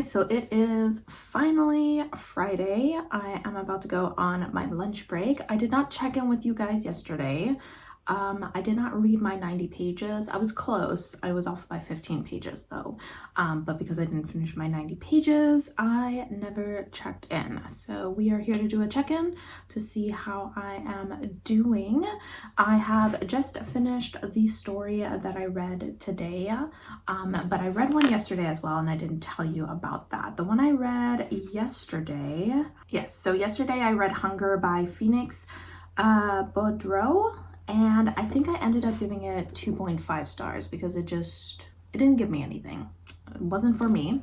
So it is finally Friday. I am about to go on my lunch break. I did not check in with you guys yesterday. I did not read my 90 pages. I was close. I was off by 15 pages though. But because I didn't finish my 90 pages, I never checked in. So we are here to do a check-in to see how I am doing. I have just finished the story that I read today, but I read one yesterday as well, and I didn't tell you about that. The one I read yesterday, yes, so yesterday I read Hunger by Phoenix Boudreau. And I think I ended up giving it 2.5 stars because it didn't give me anything. It wasn't for me.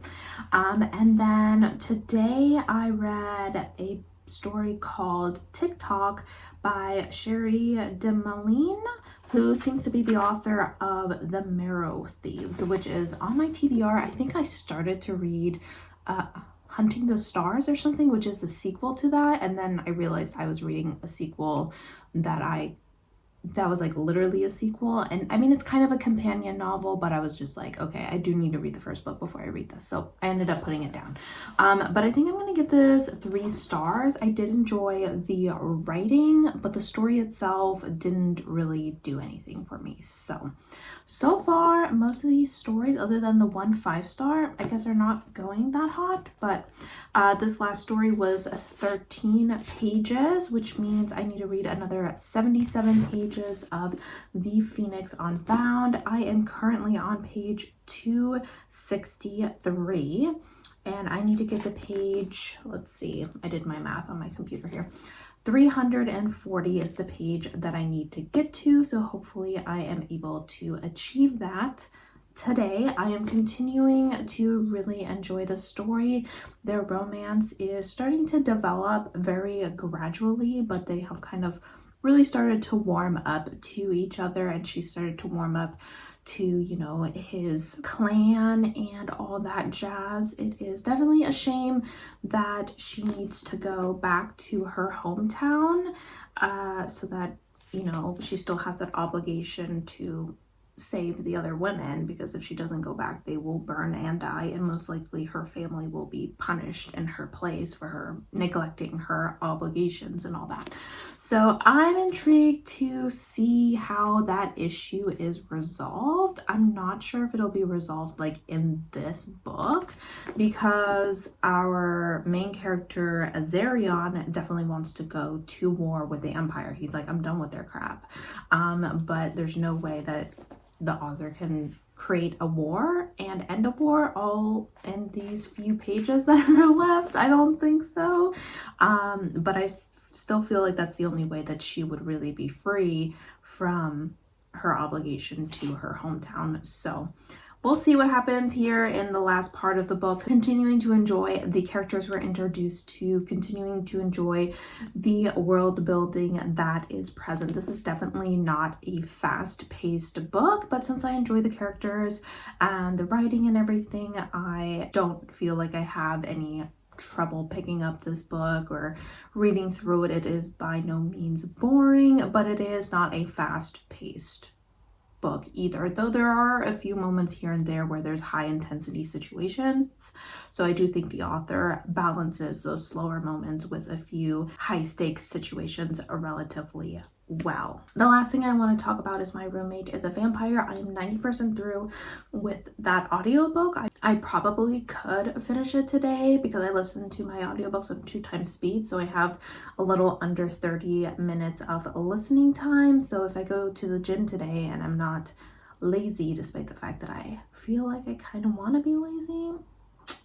And then today I read a story called TikTok by Sherry DeMaline, who seems to be the author of The Marrow Thieves, which is on my TBR. I think I started to read Hunting the Stars or something, which is the sequel to that. And then I realized I was reading a sequel that was like literally a sequel, and I mean it's kind of a companion novel, but I was just like, okay, I do need to read the first book before I read this, so I ended up putting it down. But I think I'm gonna give this 3 stars. I did enjoy the writing, but the story itself didn't really do anything for me. So far most of these stories, other than the 1 5-star, I guess are not going that hot. But this last story was 13 pages, which means I need to read another 77 pages of The Phoenix Unbound. I am currently on page 263, and I need to get to page, let's see, I did my math on my computer here, 340 is the page that I need to get to, so hopefully I am able to achieve that today. I am continuing to really enjoy the story. Their romance is starting to develop very gradually, but they have kind of really started to warm up to each other, and she started to warm up to, you know, his clan and all that jazz. It is definitely a shame that she needs to go back to her hometown so that, you know, she still has that obligation to save the other women, because if she doesn't go back, they will burn and die, and most likely her family will be punished in her place for her neglecting her obligations and all that. So I'm intrigued to see how that issue is resolved. I'm not sure if it'll be resolved like in this book, because our main character Azarion definitely wants to go to war with the Empire. He's like, I'm done with their crap. But there's no way that the author can create a war and end a war all in these few pages that are left. I don't think so. But I still feel like that's the only way that she would really be free from her obligation to her hometown. So we'll see what happens here in the last part of the book. Continuing to enjoy the characters we're introduced to, continuing to enjoy the world building that is present. This is definitely not a fast-paced book, but since I enjoy the characters and the writing and everything, I don't feel like I have any trouble picking up this book or reading through it. It is by no means boring, but it is not a fast-paced book either, though there are a few moments here and there where there's high intensity situations. So I do think the author balances those slower moments with a few high stakes situations relatively well. The last thing I want to talk about is My Roommate is a Vampire. I am 90% through with that audiobook. I probably could finish it today because I listen to my audiobooks on 2x speed, so I have a little under 30 minutes of listening time. So if I go to the gym today and I'm not lazy, despite the fact that I feel like I kind of want to be lazy,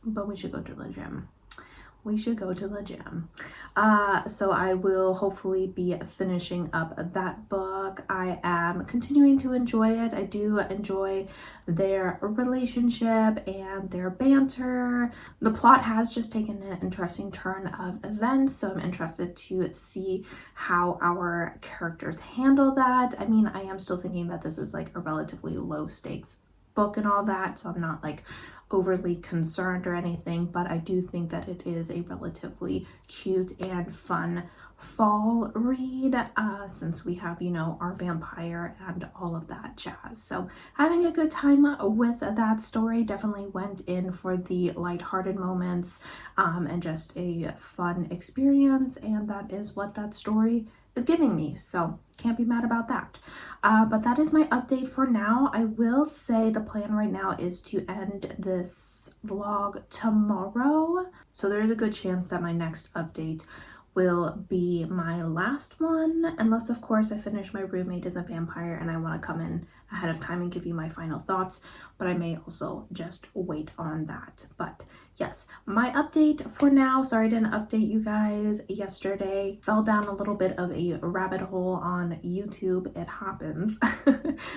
but we should go to the gym. We should go to the gym. So I will hopefully be finishing up that book. I am continuing to enjoy it. I do enjoy their relationship and their banter. The plot has just taken an interesting turn of events, so I'm interested to see how our characters handle that. I mean, I am still thinking that this is like a relatively low stakes book and all that, so I'm not like overly concerned or anything, but I do think that it is a relatively cute and fun fall read since we have, you know, our vampire and all of that jazz. So having a good time with that story. Definitely went in for the lighthearted moments and just a fun experience, and that is what that story is giving me, so can't be mad about that. But that is my update for now. I will say the plan right now is to end this vlog tomorrow, so there's a good chance that my next update will be my last one, unless of course I finish My Roommate is a Vampire and I want to come in ahead of time and give you my final thoughts, but I may also just wait on that. But yes, my update for now. Sorry I didn't update you guys yesterday. Fell down a little bit of a rabbit hole on YouTube. It happens.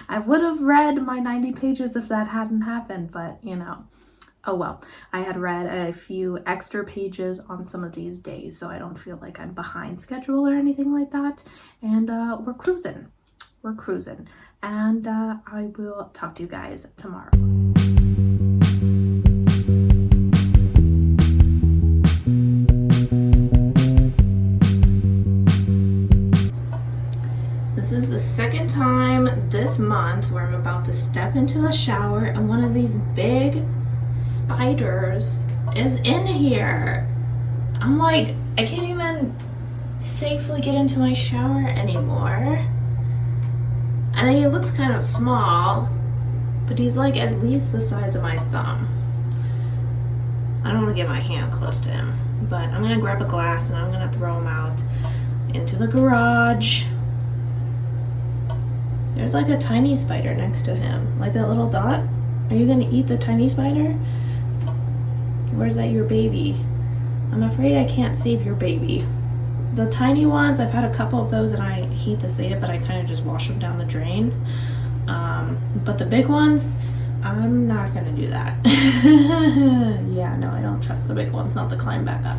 I would have read my 90 pages if that hadn't happened, but you know, oh well. I had read a few extra pages on some of these days, so I don't feel like I'm behind schedule or anything like that. And we're cruising. We're cruising. And I will talk to you guys tomorrow. This is the second time this month where I'm about to step into the shower and one of these big spiders is in here. I'm like, I can't even safely get into my shower anymore. And he looks kind of small, but he's like at least the size of my thumb. I don't want to get my hand close to him, but I'm gonna grab a glass and I'm gonna throw him out into the garage. There's like a tiny spider next to him, like that little dot. Are you gonna eat the tiny spider? Where's that your baby? I'm afraid I can't save your baby. The tiny ones, I've had a couple of those and I hate to say it, but I kind of just wash them down the drain. But the big ones, I'm not gonna do that. Yeah, no, I don't trust the big ones not to climb back up.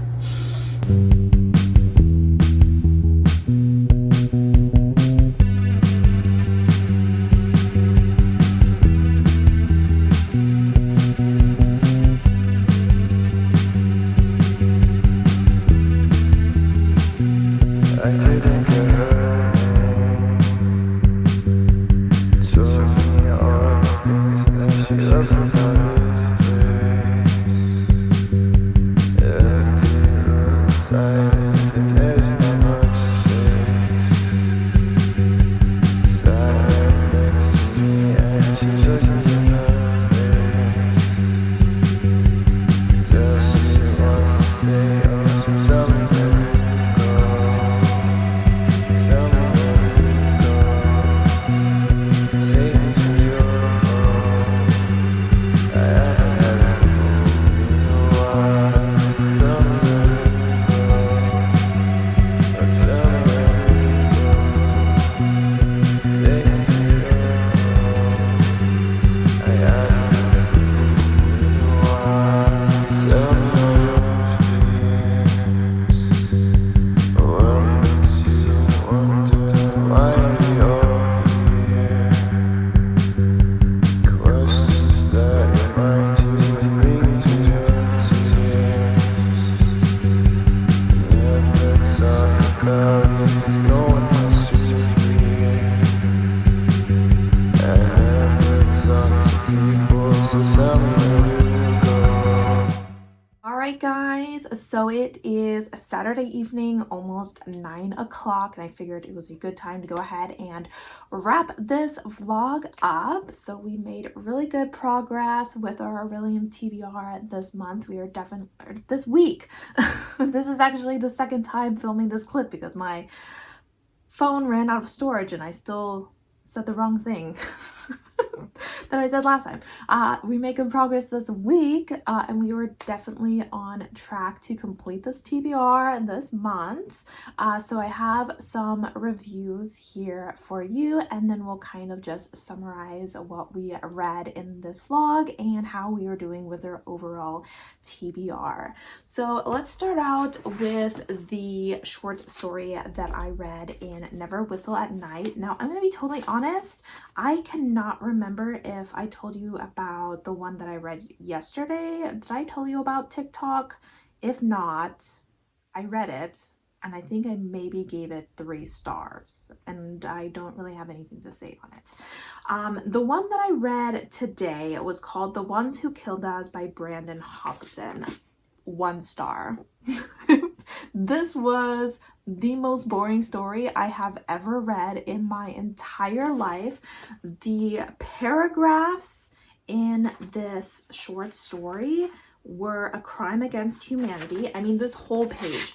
Alright guys, so it is Saturday evening, almost 9 o'clock, and I figured it was a good time to go ahead and wrap this vlog up. So we made really good progress with our Orilium TBR this month. We are definitely, this week. This is actually the second time filming this clip because my phone ran out of storage and I still said the wrong thing that I said last time. We made good progress this week, and we were definitely on track to complete this TBR this month. So I have some reviews here for you, and then we'll kind of just summarize what we read in this vlog and how we are doing with our overall TBR. So let's start out with the short story that I read in Never Whistle at Night. Now, I'm going to be totally honest, I cannot remember if I told you about the one that I read yesterday. Did I tell you about TikTok? If not, I read it and I think I maybe gave it 3 stars, and I don't really have anything to say on it. The one that I read today was called The Ones Who Killed Us by Brandon Hobson. 1 star. This was the most boring story I have ever read in my entire life. The paragraphs in this short story were a crime against humanity. I mean, this whole page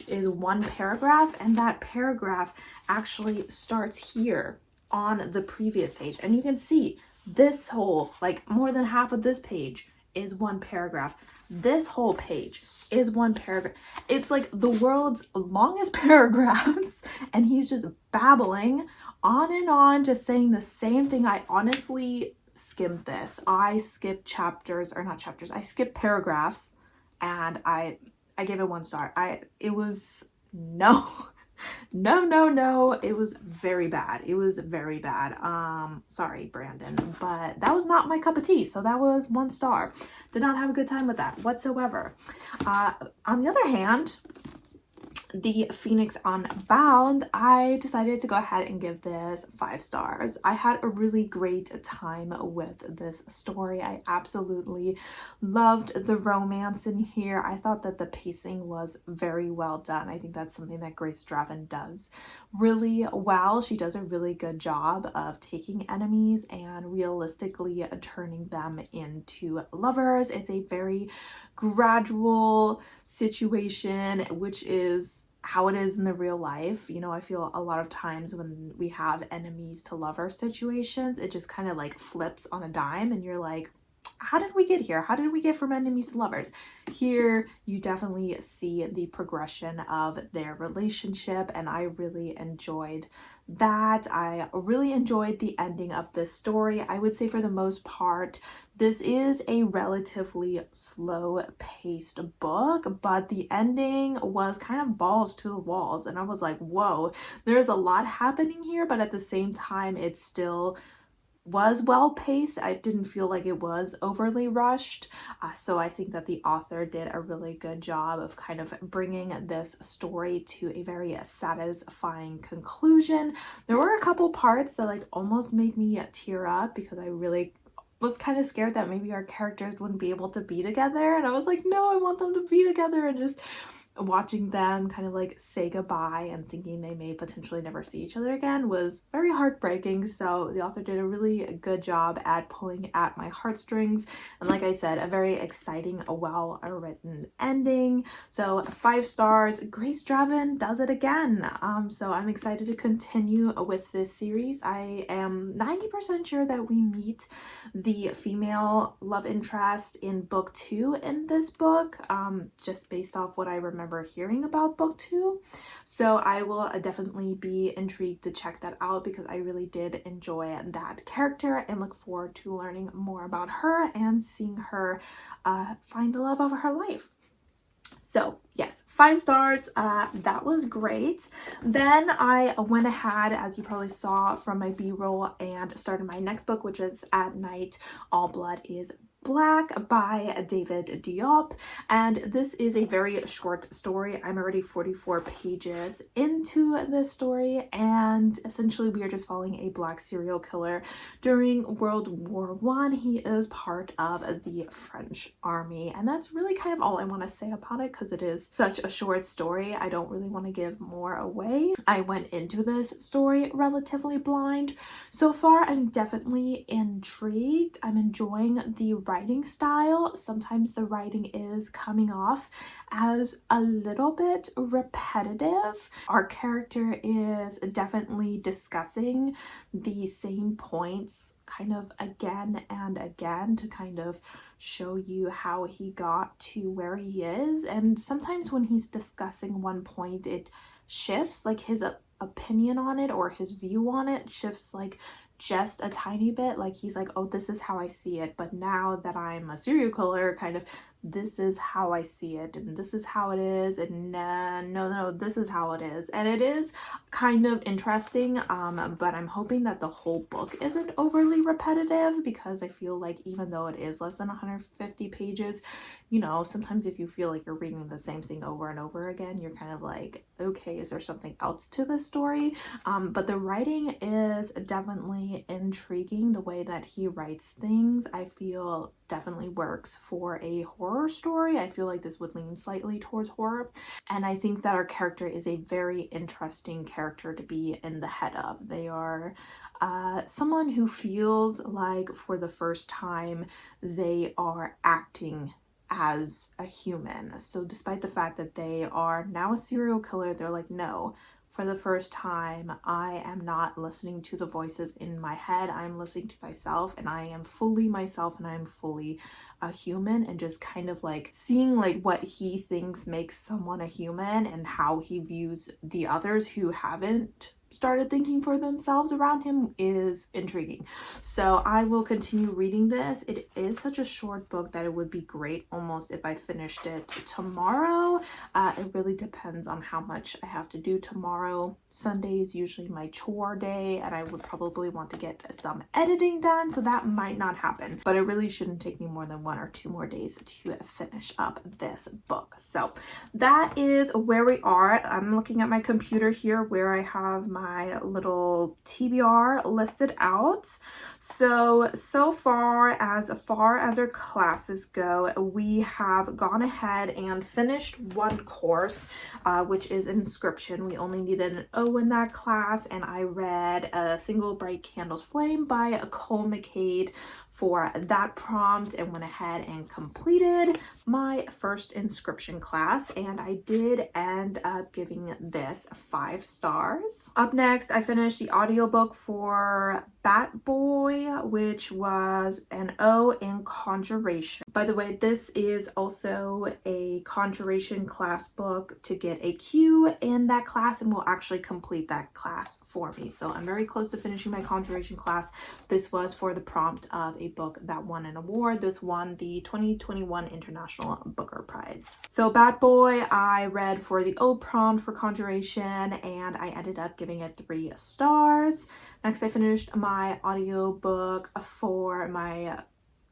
is 1 paragraph, and that paragraph actually starts here on the previous page. And you can see this whole, like, more than half of this page is 1 paragraph. This whole page is 1 paragraph. It's like the world's longest paragraphs, and he's just babbling on and on, just saying the same thing. I honestly skimmed this. I skipped I skipped paragraphs, and I gave it 1 star. It was no. It was very bad. It was very bad. Sorry, Brandon, but that was not my cup of tea. So that was 1 star. Did not have a good time with that whatsoever. On the other hand, the Phoenix Unbound, I decided to go ahead and give this 5 stars. I had a really great time with this story. I absolutely loved the romance in here. I thought that the pacing was very well done. I think that's something that Grace Draven does really well. She does a really good job of taking enemies and realistically turning them into lovers. It's a very gradual situation, which is how it is in the real life. You know, I feel a lot of times when we have enemies to lover situations, it just kind of like flips on a dime and you're like, how did we get here? How did we get from enemies to lovers? Here you definitely see the progression of their relationship, and I really enjoyed that. I really enjoyed the ending of this story. I would say for the most part, this is a relatively slow paced book, but the ending was kind of balls to the walls, and I was like, whoa, there's a lot happening here, but at the same time, it still was well paced. I didn't feel like it was overly rushed. So I think that the author did a really good job of kind of bringing this story to a very satisfying conclusion. There were a couple parts that like almost made me tear up because I really was kind of scared that maybe our characters wouldn't be able to be together, and I was like, no, I want them to be together. And just watching them kind of like say goodbye and thinking they may potentially never see each other again was very heartbreaking. So the author did a really good job at pulling at my heartstrings, and like I said, a very exciting, well written ending. So 5 stars. Grace Draven does it again. So I'm excited to continue with this series. I am 90% sure that we meet the female love interest in book 2 in this book, just based off what I remember hearing about book 2. So I will definitely be intrigued to check that out because I really did enjoy that character and look forward to learning more about her and seeing her find the love of her life. So yes, 5 stars. That was great. Then I went ahead, as you probably saw from my b-roll, and started my next book, which is At Night All Blood is Black by David Diop, and this is a very short story. I'm already 44 pages into this story, and essentially we are just following a black serial killer during World War One. He is part of the French army, and that's really kind of all I want to say about it because it is such a short story. I don't really want to give more away. I went into this story relatively blind. So far, I'm definitely intrigued. I'm enjoying the writing style. Sometimes the writing is coming off as a little bit repetitive. Our character is definitely discussing the same points kind of again and again to kind of show you how he got to where he is. And sometimes when he's discussing one point, it shifts, like his opinion on it or his view on it shifts like just a tiny bit. Like he's like, oh, this is how I see it, but now that I'm a serial killer, kind of this is how I see it, and this is how it is, and no, this is how it is. And it is kind of interesting, but I'm hoping that the whole book isn't overly repetitive, because I feel like even though it is less than 150 pages, you know, sometimes if you feel like you're reading the same thing over and over again, you're kind of like, okay, is there something else to this story? But the writing is definitely intriguing. The way that he writes things, I feel definitely works for a horror story. I feel like this would lean slightly towards horror, and I think that our character is a very interesting character to be in the head of. They are someone who feels like for the first time they are acting as a human. So despite the fact that they are now a serial killer, they're like, no, for the first time, I am not listening to the voices in my head. I'm listening to myself, and I am fully myself, and I am fully a human, and just kind of like seeing like what he thinks makes someone a human and how he views the others who haven't started thinking for themselves around him is intriguing. So I will continue reading this. It is such a short book that it would be great almost if I finished it tomorrow. It really depends on how much I have to do tomorrow. Sunday is usually my chore day, and I would probably want to get some editing done, so that might not happen, but it really shouldn't take me more than 1 or 2 more days to finish up this book. So that is where we are. I'm looking at my computer here where I have my little TBR listed out. So far as our classes go, we have gone ahead and finished one course, which is inscription. We only needed an O in that class, and I read A Single Bright Candle's Flame by Cole McCade for that prompt, and went ahead and completed my first inscription class, and I did end up giving this 5 stars. Up next, I finished the audiobook for Bat Boy, which was an O in Conjuration. By the way, this is also a Conjuration class book to get a Q in that class and will actually complete that class for me. So I'm very close to finishing my Conjuration class. This was for the prompt of a book that won an award. This won the 2021 International Booker Prize. So Bat Boy, I read for the O prompt for Conjuration and I ended up giving it 3 stars. Next, I finished my audiobook for my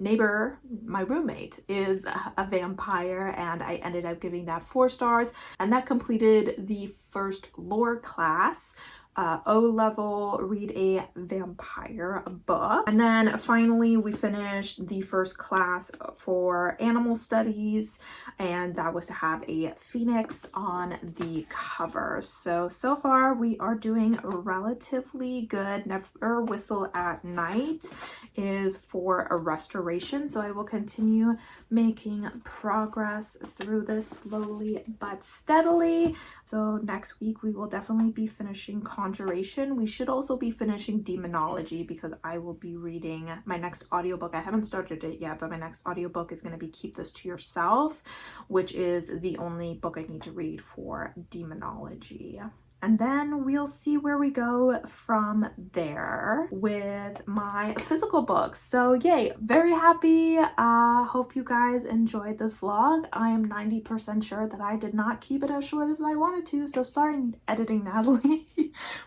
neighbor. My roommate is a vampire and I ended up giving that 4 stars, and that completed the first lore class. O-level, read a vampire book. And then finally we finished the first class for animal studies, and that was to have a phoenix on the cover. So far we are doing relatively good. Never Whistle at Night is for a restoration, so I will continue making progress through this slowly but steadily. So next week we will definitely be finishing Conjuration. We should also be finishing Demonology because I will be reading my next audiobook. I haven't started it yet, but my next audiobook is going to be Keep This to Yourself, which is the only book I need to read for Demonology. And then we'll see where we go from there with my physical books. So yay, very happy. Hope you guys enjoyed this vlog. I am 90% sure that I did not keep it as short as I wanted to. So sorry, editing Natalie.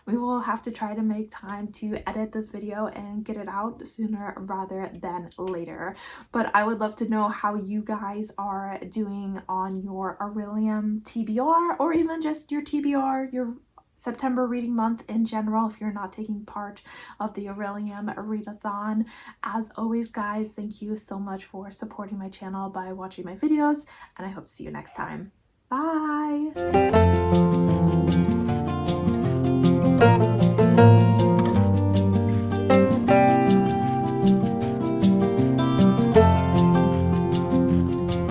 We will have to try to make time to edit this video and get it out sooner rather than later. But I would love to know how you guys are doing on your Orilium TBR, or even just your TBR, your September reading month in general, if you're not taking part of the Orilium Readathon. As always, guys, thank you so much for supporting my channel by watching my videos, and I hope to see you next time. Bye!